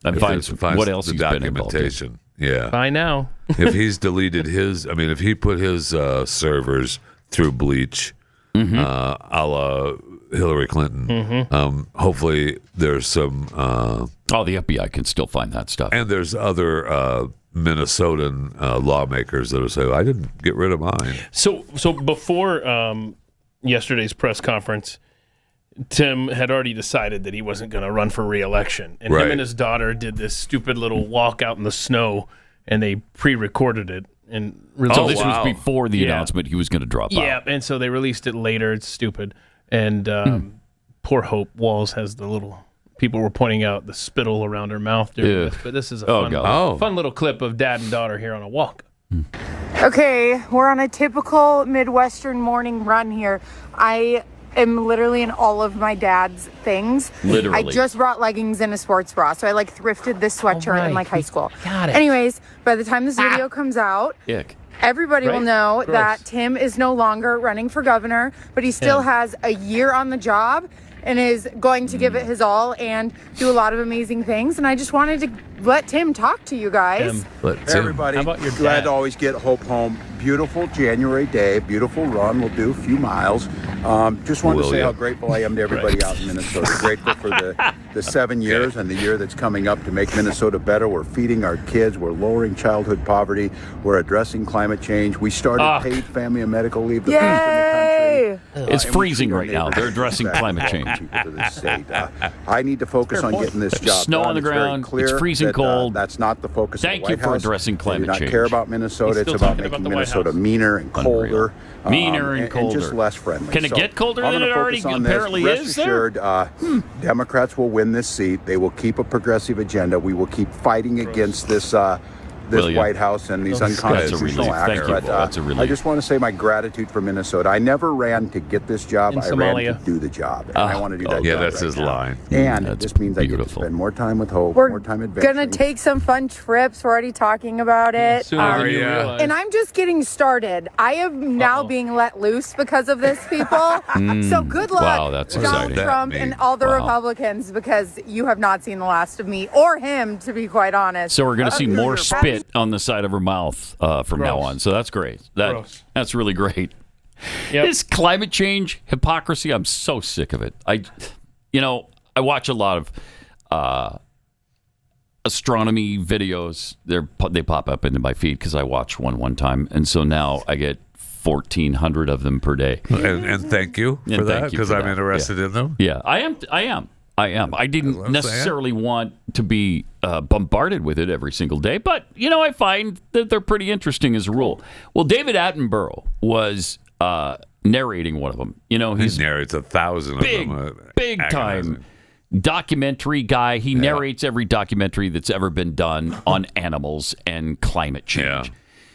And If finds it what else the he's been involved in. documentation. Yeah. By now. If he's deleted if he put his servers through bleach, a la Hillary Clinton, hopefully there's some. The FBI can still find that stuff. And there's other Minnesotan lawmakers that will say, I didn't get rid of mine. So before yesterday's press conference, Tim had already decided that he wasn't going to run for re-election. And him and his daughter did this stupid little walk out in the snow, and they pre-recorded it. And so this was before the announcement he was going to drop out. Yeah, and so they released it later. It's stupid. And poor Hope Walz has the little... People were pointing out the spittle around her mouth during this. But this is a fun little clip of dad and daughter here on a walk. Okay, we're on a typical Midwestern morning run here. I am literally in all of my dad's things. Literally. I just brought leggings and a sports bra, so I thrifted this sweatshirt in high school. Got it. Anyways, by the time this video comes out, everybody will know that Tim is no longer running for governor, but he still has a year on the job and is going to give it his all and do a lot of amazing things. And I just wanted to let Tim talk to you guys. Hey, everybody, glad to always get Hope home. Beautiful January day, beautiful run. We'll do a few miles. Just wanted to say how grateful I am to everybody out in Minnesota. Grateful for the 7 years and the year that's coming up to make Minnesota better. We're feeding our kids. We're lowering childhood poverty. We're addressing climate change. We started paid family and medical leave. The best in the country. It's freezing right now. They're addressing climate change. I need to focus on getting this job Snow done. on the It's very ground. clear It's freezing that, cold. That's not the focus Thank of the you White for House. addressing climate They do not change. care about Minnesota. It's about making Minnesota meaner and colder. Meaner and and colder. just less friendly. Can it get colder than it already apparently is there? Rest assured, Democrats will win this seat. They will keep a progressive agenda. We will keep fighting against this White House and these unconstitutional acts. That's a relief. I just want to say my gratitude for Minnesota. I never ran to get this job. I ran to do the job. And I want to do that job. Yeah, that's his line. And this means I get to spend more time with Hope, more time adventuring. Gonna take some fun trips. We're already talking about it. And I'm just getting started. I am now being let loose because of this, people. So good luck, Wow, that's Donald exciting. Trump and all the Republicans, because you have not seen the last of me or him, to be quite honest. So we're going to see more spit on the side of her mouth from now on. So that's great. That's really great. This climate change hypocrisy, I'm so sick of it. I watch a lot of astronomy videos. They pop up into my feed because I watched one time, and so now I get 1,400 of them per day. And thank you for that, because I'm interested in them. Yeah, I am. I didn't necessarily want to be bombarded with it every single day, but, I find that they're pretty interesting as a rule. Well, David Attenborough was narrating one of them. He narrates 1,000 of them. Big time documentary guy. He narrates every documentary that's ever been done on animals and climate change.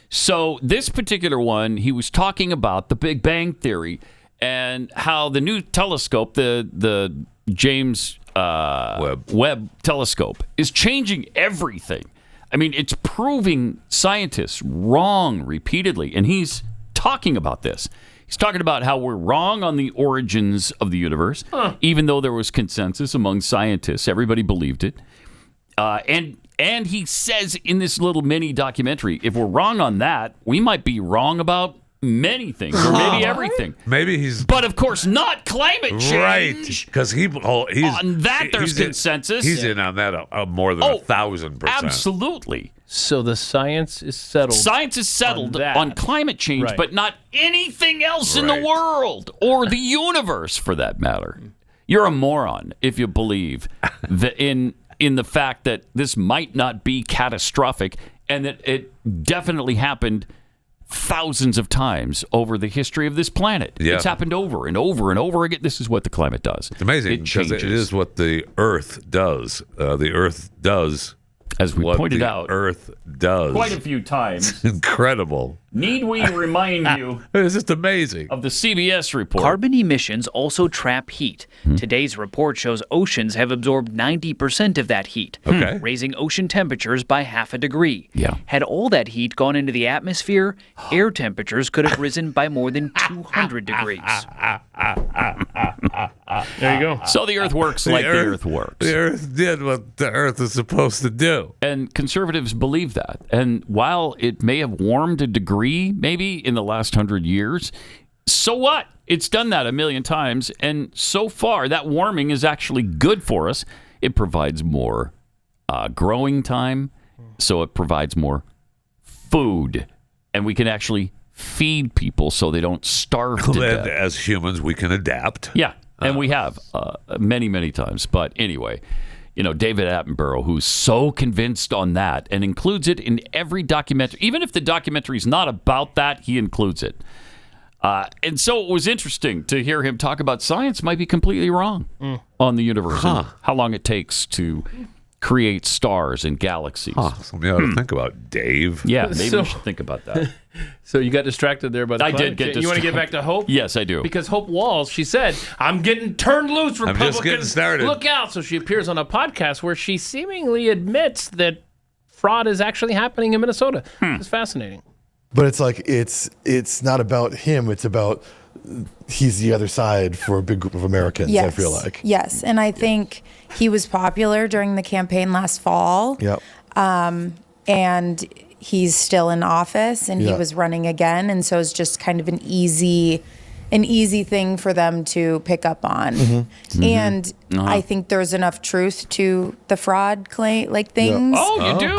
So this particular one, he was talking about the Big Bang Theory and how the new telescope, the James Webb telescope, is changing everything. I mean, it's proving scientists wrong repeatedly. And he's talking about this. He's talking about how we're wrong on the origins of the universe, even though there was consensus among scientists. Everybody believed it. And he says in this little mini documentary, if we're wrong on that, we might be wrong about many things, or maybe everything. But of course not climate change. Right, because he's on that there's consensus. He's in on that more than 1,000%. Absolutely. So the science is settled. Science is settled on climate change, but not anything else in the world or the universe, for that matter. You're a moron if you believe that in the fact that this might not be catastrophic and that it definitely happened thousands of times over the history of this planet. Yeah. It's happened over and over and over again. This is what the climate does. It's amazing It because it changes. is what the Earth does. The Earth does, as we what pointed the out, Earth does quite a few times. Incredible. Need we remind you? It's just amazing. Of the CBS report. Carbon emissions also trap heat. Today's report shows oceans have absorbed 90% of that heat, raising ocean temperatures by half a degree. Yeah. Had all that heat gone into the atmosphere, air temperatures could have risen by more than 200 degrees. There you go. So the Earth works the Earth works. The Earth did what the Earth is supposed to do. And conservatives believe that. And while it may have warmed a degree, maybe in the last 100 years, so what? It's done that a million times. And so far, that warming is actually good for us. It provides more growing time. So it provides more food. And we can actually feed people so they don't starve to death. As humans, we can adapt. Yeah, and we have many, many times. But anyway, David Attenborough, who's so convinced on that and includes it in every documentary. Even if the documentary is not about that, he includes it. And so it was interesting to hear him talk about science might be completely wrong on the universe and how long it takes to create stars and galaxies. Something you ought to think about, Dave. Yeah, maybe we should think about that. So you got distracted there by the I climate did get change. distracted. You want to get back to Hope? Yes, I do. Because Hope Walz, she said, I'm getting turned loose, Republicans. I'm just getting started. Look out. So she appears on a podcast where she seemingly admits that fraud is actually happening in Minnesota. It's fascinating. But it's like, it's not about him. It's about he's the other side for a big group of Americans, I feel like. Yes, and I think he was popular during the campaign last fall. Yep. And he's still in office, and he was running again, and so it's just kind of an easy thing for them to pick up on. And I think there's enough truth to the fraud claim, things. Oh, you do?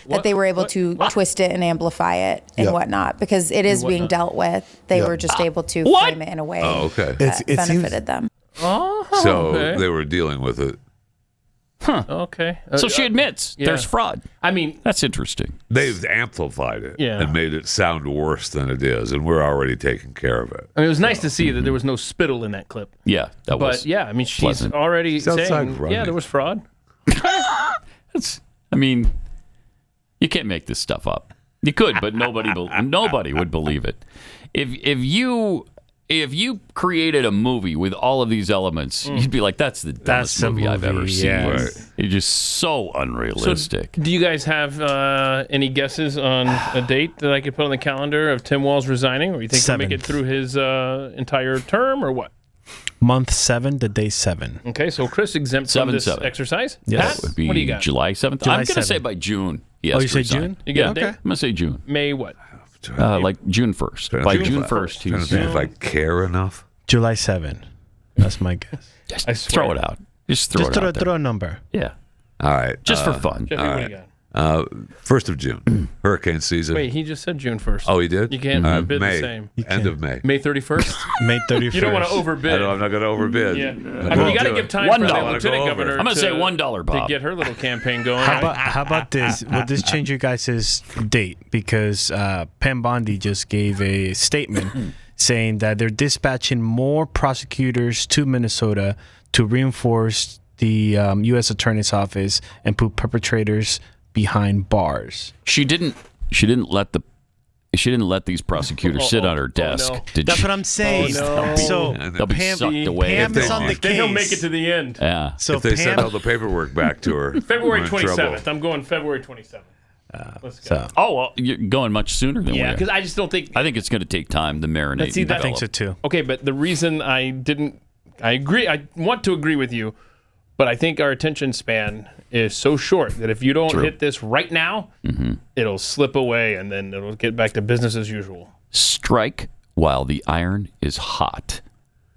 That they were able to twist it and amplify it and whatnot, because it is being dealt with. They were just able to frame it in a way that benefited them. So they were dealing with it. Huh. Okay. So she admits there's fraud. I mean, that's interesting. They've amplified it Yeah. and made it sound worse than it is, and we're already taking care of it. I mean, it was nice to see that there was no spittle in that clip. Yeah, that was. But yeah, I mean, she's pleasant. already It's outside saying, running. there was fraud. I mean, you can't make this stuff up. You could, but nobody would believe it. If you created a movie with all of these elements, you'd be like, that's the dumbest movie I've ever seen. yes. It's just so unrealistic. So, do you guys have any guesses on a date that I could put on the calendar of Tim Walz resigning? Or you think he'll make it through his entire term, or what? Month 7 to day 7. Okay, so Chris exempt from this exercise. Yes. That would be what do you got? July 7th. July I'm going to 7th. say by June. Oh, you say resign. June? You got a Yeah, date? I'm going to say June. May what? Like June 1st. By June 1st, Trying to he's think if I care enough. July 7. That's my guess. Just throw it out. Just throw it out there. Throw a number. Yeah. All right. Just for fun. Jeffrey, All what do right. you got? 1st of June, hurricane season. Wait, he just said June 1st. Oh, he did? You can't bid May. the same. End of May. May 31st? May 31st. You don't want to overbid. I know, I'm not going to overbid. Yeah. I mean, you got to give time for the lieutenant governor I'm going to say $1, Bob. to get her little campaign going. How about this? Will this change your guys' date? Because Pam Bondi just gave a statement saying that they're dispatching more prosecutors to Minnesota to reinforce the U.S. Attorney's Office and put perpetrators behind bars. She didn't let these prosecutors sit on her desk. no. Did That's she? what I'm saying. So they'll be Pam- sucked away. Pam is on the Then he'll case. make it to the end. Yeah. So if they send Pam, all the paperwork back to her, February we're in trouble. 27th. I'm going February 27th. Let's go. Oh, well, you're going much sooner than we Yeah, are. because I just don't think. I think it's going to take time to marinate. See, and that- I think so develop. too. Okay, but the reason I agree. I want to agree with you, but I think our attention span is so short that if you don't True. hit this right now, it'll slip away, and then it'll get back to business as usual. Strike while the iron is hot,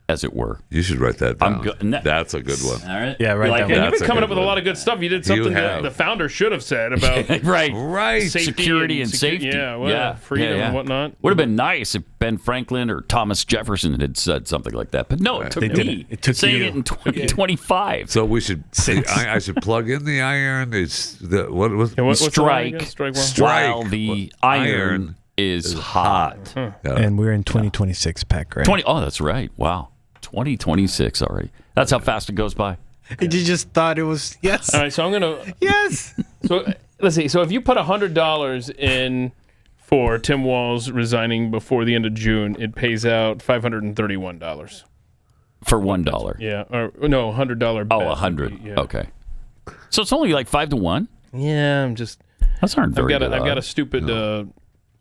as it were. You should write that down. I'm That's a good one. All right. Yeah, right. Like down. it? And you've That's been a coming good up with a one. lot of good stuff. You did something that have. the founder should have said about right. safety Security and safety. Freedom and whatnot. Would have been nice if Ben Franklin or Thomas Jefferson had said something like that. But no, it took They me didn't. It took saying you. it in 2025. So we should. I should plug in the iron. It's the what was What's the line Strike, again? Strike one? while the iron is hot. Yeah. And we're in 2026, Pat Gray. 20. Oh, that's right. Wow, 2026 already. That's how fast it goes by. You just thought it was yes. All right, so I'm gonna. Yes. So let's see. So if you put $100 in for Tim Walz resigning before the end of June, it pays out $531. For $1. Yeah, or no, $100 bet. Oh, 100. Yeah. Okay. So it's only like 5 to 1? Yeah, I'm just. That's not very good. I've got a stupid. Well,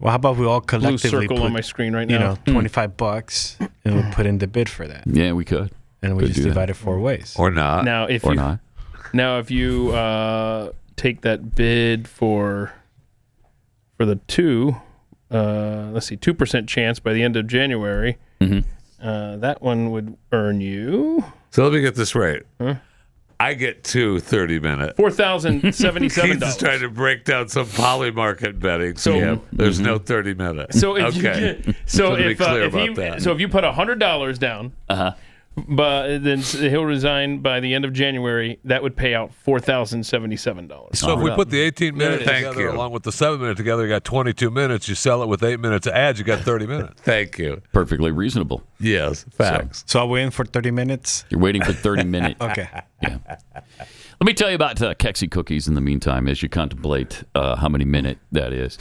how about we all collectively blue circle put, on my screen right now? $25, and we'll put in the bid for that. Yeah, we could. And we just divide it 4 ways. Or not. Now, if Or you not. now if you take that bid for the 2% chance by the end of January, that one would earn you. So let me get this right. Huh? I get 2 30-minute. $4,077. He's just trying to break down some poly market betting. So- So there's no 30 minutes. So if okay. you, so to be if clear if about you that. so if you put $100 down, but then he'll resign by the end of January, that would pay out $4,077. So if we put the 18 minutes Thank together you. along with the 7 minute together, you got 22 minutes. You sell it with 8 minutes of ads, you got 30 minutes. Thank you. Perfectly reasonable. Yes, facts. So I'll wait for 30 minutes? You're waiting for 30 minutes. Okay. Yeah. Let me tell you about Kexi cookies in the meantime as you contemplate how many minute that is.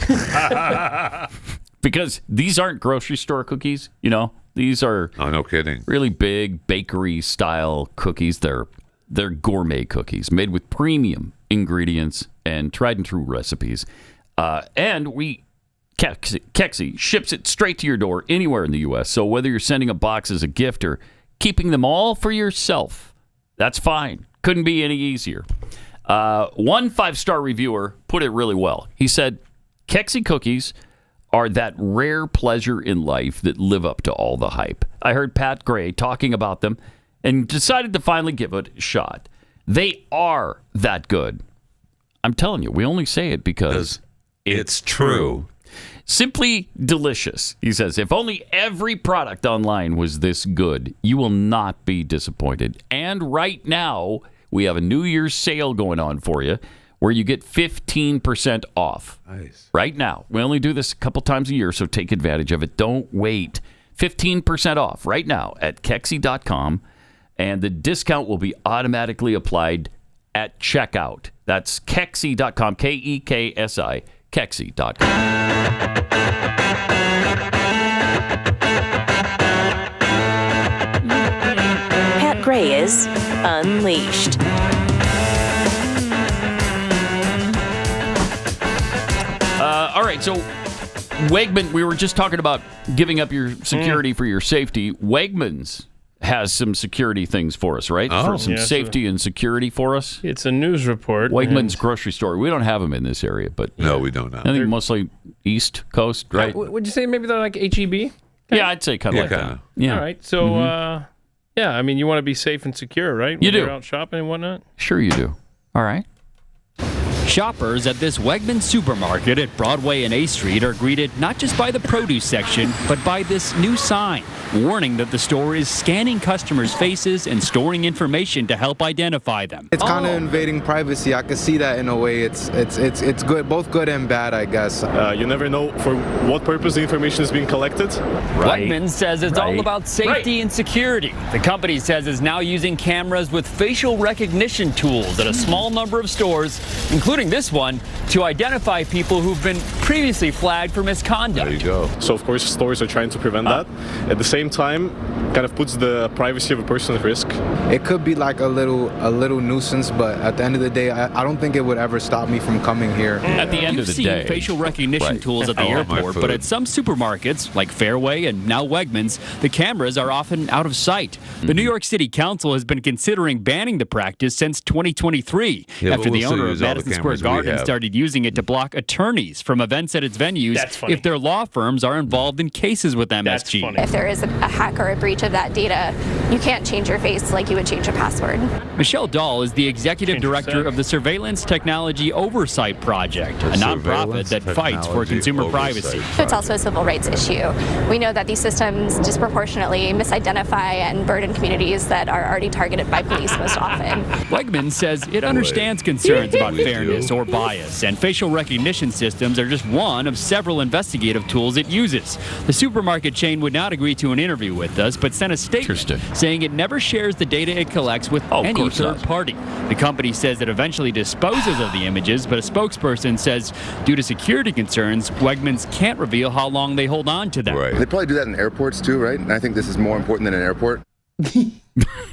Because these aren't grocery store cookies, you know. These are no kidding. Really big bakery style cookies. They're gourmet cookies made with premium ingredients and tried and true recipes. And Kexi ships it straight to your door anywhere in the U.S. So whether you're sending a box as a gift or keeping them all for yourself, that's fine. Couldn't be any easier. One 5-star reviewer put it really well. He said, Kexi cookies are that rare pleasure in life that live up to all the hype. I heard Pat Gray talking about them and decided to finally give it a shot. They are that good. I'm telling you, we only say it because it's true. Simply delicious, he says. If only every product online was this good, you will not be disappointed. And right now, we have a New Year's sale going on for you where you get 15% off. Nice. Right now. We only do this a couple times a year, so take advantage of it. Don't wait. 15% off right now at Kexi.com, and the discount will be automatically applied at checkout. That's Kexi.com, Kexi, Kexi.com. Pat Gray is Unleashed. All right, so Wegmans, we were just talking about giving up your security for your safety. Wegmans has some security things for us, right? For some safety and security for us. It's a news report. Wegmans grocery store. We don't have them in this area, but no, we don't know. I think mostly East Coast, right? Would you say maybe they're like HEB? Yeah, I'd say kind of like that. Yeah. All right. So, yeah, I mean, you want to be safe and secure, right? When You do. You're out shopping and whatnot. Sure you do. All right. Shoppers at this Wegmans supermarket at Broadway and A Street are greeted not just by the produce section, but by this new sign warning that the store is scanning customers' faces and storing information to help identify them. It's kind of invading privacy. I can see that in a way. It's good, both good and bad, I guess. You never know for what purpose the information is being collected. Wegmans says it's all about safety and security. The company says it's now using cameras with facial recognition tools at a small number of stores, including this one, to identify people who've been previously flagged for misconduct. There you go. So of course stores are trying to prevent that. At the same time, kind of puts the privacy of a person at risk. It could be like a little nuisance, but at the end of the day, I don't think it would ever stop me from coming here. At the end You've of the seen day. facial recognition tools at the airport, but at some supermarkets, like Fairway and now Wegmans, the cameras are often out of sight. The New York City Council has been considering banning the practice since 2023, after the owner of Madison Square Garden started using it to block attorneys from events at its venues if their law firms are involved in cases with MSG. If there is a hack or a breach of that data, you can't change your face like you would change a password. Michelle Dahl is the executive director of the Surveillance Technology Oversight Project, a nonprofit that fights for consumer privacy. It's also a civil rights issue. We know that these systems disproportionately misidentify and burden communities that are already targeted by police most often. Wegmans says it understands concerns about fairness prejudice or bias, and facial recognition systems are just one of several investigative tools it uses. The supermarket chain would not agree to an interview with us, but sent a statement saying it never shares the data it collects with any third party. The company says it eventually disposes of the images, but a spokesperson says due to security concerns, Wegmans can't reveal how long they hold on to them. Right. They probably do that in airports too, right? And I think this is more important than an airport.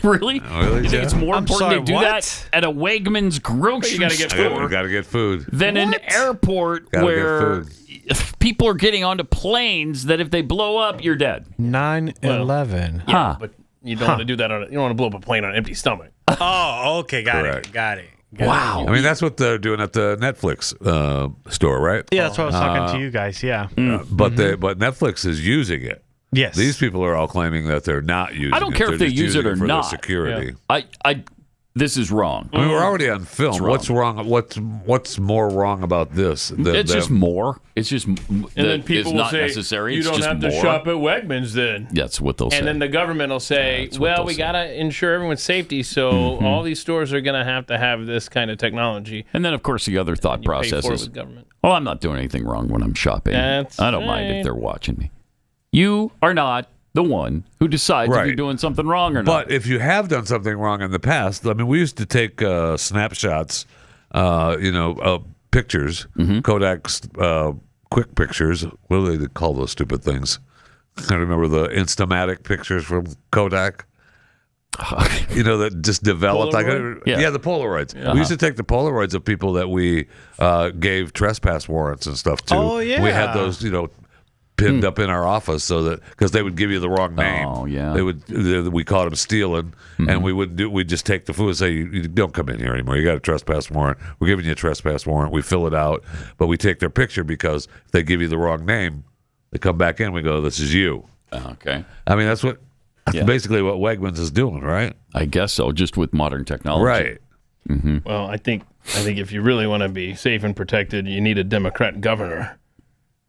Really? Oh, really? You think it's more important sorry, to do that at a Wegmans grocery store You got to get food. than an airport Gotta where get food. people are getting onto planes that if they blow up, you're dead. 9/11. Yeah, but you don't want to do that you don't want to blow up a plane on an empty stomach. Oh, okay, got Correct. it. Got it. Wow. I mean, that's what they're doing at the Netflix store, right? Yeah, that's what I was talking to you guys. Yeah. But Netflix is using it. Yes. These people are all claiming that they're not using it. I don't care if they use it or for not. The security. This is wrong. I mean, we're already on film. What's wrong? What's more wrong about this? It's just more. It's just And then people will not say, necessary. you It's don't just have to more. shop at Wegmans then. That's what they'll say. And then the government will say, what well, they'll we say. got to ensure everyone's safety, so all these stores are going to have this kind of technology. And then, of course, the other thought You pay process for it is, with government. oh, I'm not doing anything wrong when I'm shopping. That's I don't mind right. if they're watching me. You are not the one who decides if you're doing something wrong or not. But if you have done something wrong in the past, I mean, we used to take snapshots, pictures, Kodak's quick pictures. What do they call those stupid things? I remember the Instamatic pictures from Kodak. That just developed. Polaroid? Yeah, the Polaroids. We used to take the Polaroids of people that we gave trespass warrants and stuff to. Oh, yeah. We had those, pinned up in our office so that because they would give you the wrong name. Oh, yeah. We caught them stealing, and we'd just take the food and say, you don't come in here anymore. You got a trespass warrant. We're giving you a trespass warrant. We fill it out, but we take their picture because if they give you the wrong name, they come back in. We go, this is you. Okay. I mean, that's basically what Wegmans is doing, right? I guess so, just with modern technology. Right. Mm-hmm. Well, I think if you really want to be safe and protected, you need a Democrat governor.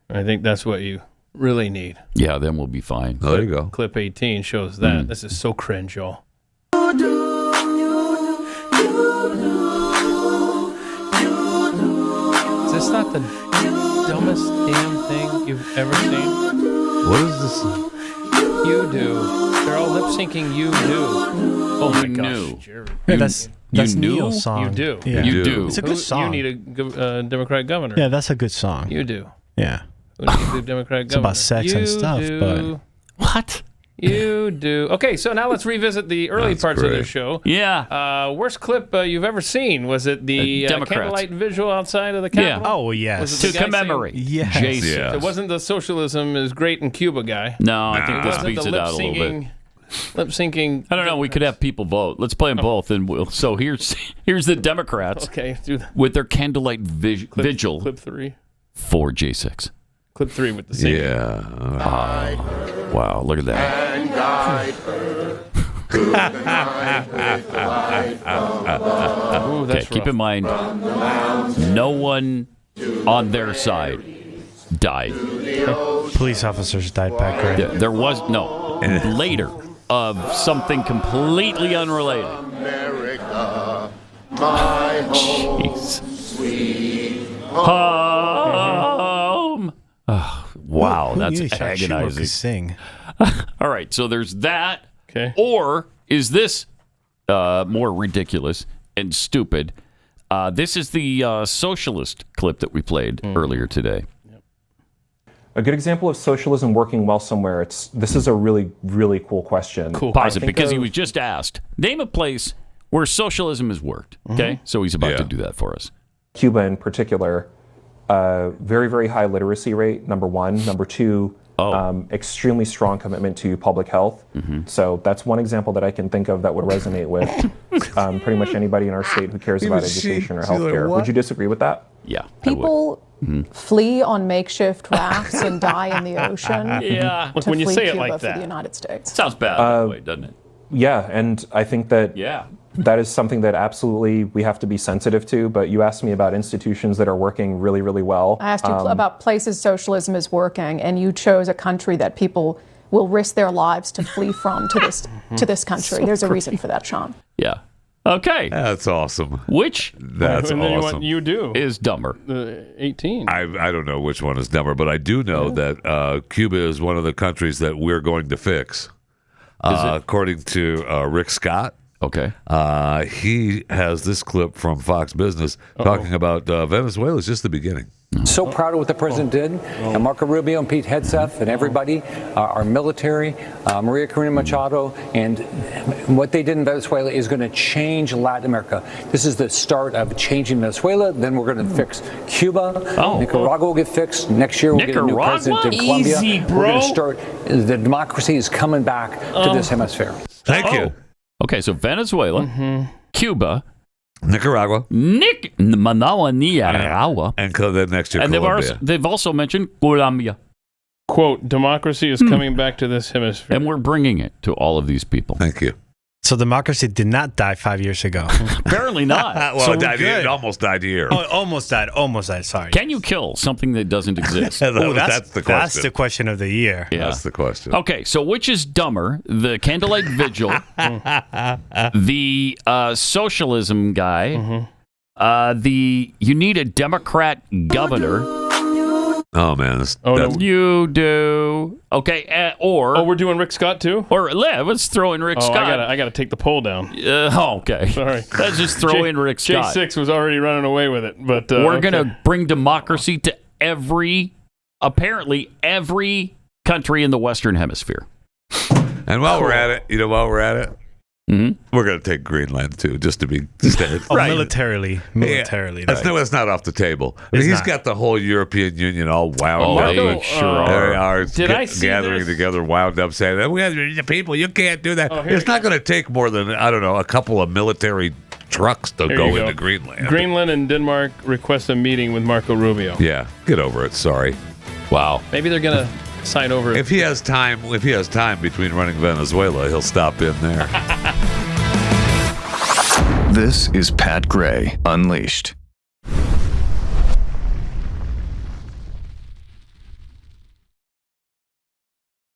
I think that's what you really need. Yeah, then we'll be fine. Oh, there you go. Clip 18 shows that. This is so cringe, y'all. Is this not the dumbest damn thing you've ever seen? What is this? You do. They're all lip syncing. You do. Oh my gosh, Jared. Yeah, that's knew? Neil's song. You do. Yeah. You do. It's a good song. You need a Democrat governor. Yeah, that's a good song. You do. Yeah. Who needs a Democrat It's governor? about sex and stuff, do. What? You do. Okay, so now let's revisit the early parts of the show. Yeah. Worst clip you've ever seen? Was it the Democrats. candlelight vigil outside of the Capitol? Oh, well, yes. Was it the To guy commemorate. Yes. Jason. Yes. It wasn't the socialism is great in Cuba guy. No, I think It this wasn't beats the it out a little bit. lip syncing. I don't know. We could have people vote. Let's play them both, and we'll. So here's the Democrats Okay, do that. with their candlelight vigil Clip 3. for J6. Clip 3 with the singing. Yeah. Wow, look at that. Ooh, Okay, that's keep rough. in mind, no one on their side died. Police officers died back then. There was no later of something completely unrelated. America, my home, Jeez. sweet Home. Oh, wow, Who that's knew Shaun could agonizing. sing? All right, so there's that. Okay. Or is this more ridiculous and stupid? This is the socialist clip that we played earlier today. A good example of socialism working well somewhere. This is a really, really cool question. Cool. Pause it because he was just asked. Name a place where socialism has worked. Okay, so he's about to do that for us. Cuba in particular, very, very high literacy rate, number one. Number two, extremely strong commitment to public health. So that's one example that I can think of that would resonate with pretty much anybody in our state who cares about education or healthcare. Would you disagree with that? Yeah. People flee on makeshift rafts and die in the ocean. Yeah. Look, to when you flee say it Cuba like for that. the United States. Sounds bad that way, doesn't it? Yeah, and I think that that is something that absolutely we have to be sensitive to. But you asked me about institutions that are working really, really well. I asked you about places socialism is working, and you chose a country that people will risk their lives to flee from to this country. So There's a great. reason for that, Shaun. Yeah. Okay. That's awesome. Which That's and then awesome. You do is dumber. 18. I don't know which one is dumber, but I do know that Cuba is one of the countries that we're going to fix. According to Rick Scott. Okay. He has this clip from Fox Business talking about Venezuela is just the beginning. So proud of what the president did, and Marco Rubio and Pete Hegseth and everybody, our military, Maria Corina Machado, and what they did in Venezuela is going to change Latin America. This is the start of changing Venezuela. Then we're going to fix Cuba. Nicaragua will get fixed. Next year we'll get a new president in Colombia. Easy, bro. We're going to start. The democracy is coming back to this hemisphere. Thank you. Okay, so Venezuela, Cuba, Nicaragua, Nicaragua, and then next year and Colombia. they've also mentioned Colombia. Quote, democracy is coming back to this hemisphere. And we're bringing it to all of these people. Thank you. So democracy did not die 5 years ago. Apparently not. Well, So it almost died here. Oh, almost died. Sorry. Can you kill something that doesn't exist? That's the question. That's the question of the year. Yeah. That's the question. Okay, so which is dumber, the candlelight vigil, the socialism guy, you need a Democrat governor. Oh man, You do. Okay, or we're doing Rick Scott too. Or let's throw in Rick Scott. I gotta take the poll down. Okay, sorry. Let's just throw in Rick Scott. J6 was already running away with it, but we're gonna bring democracy to apparently every country in the Western Hemisphere. And while we're at it, we're going to take Greenland too, just to be militarily. That's not off the table. I mean, he's got the whole European Union all wound up. They sure are. They are I see gathering this? together, wound up, saying, "We have the people. You can't do that." It's not going to take more than a couple of military trucks to go into Greenland. Greenland and Denmark request a meeting with Marco Rubio. Yeah, get over it. Sorry. Wow. Maybe they're gonna sign over. If he has time between running Venezuela, he'll stop in there. This is Pat Gray Unleashed.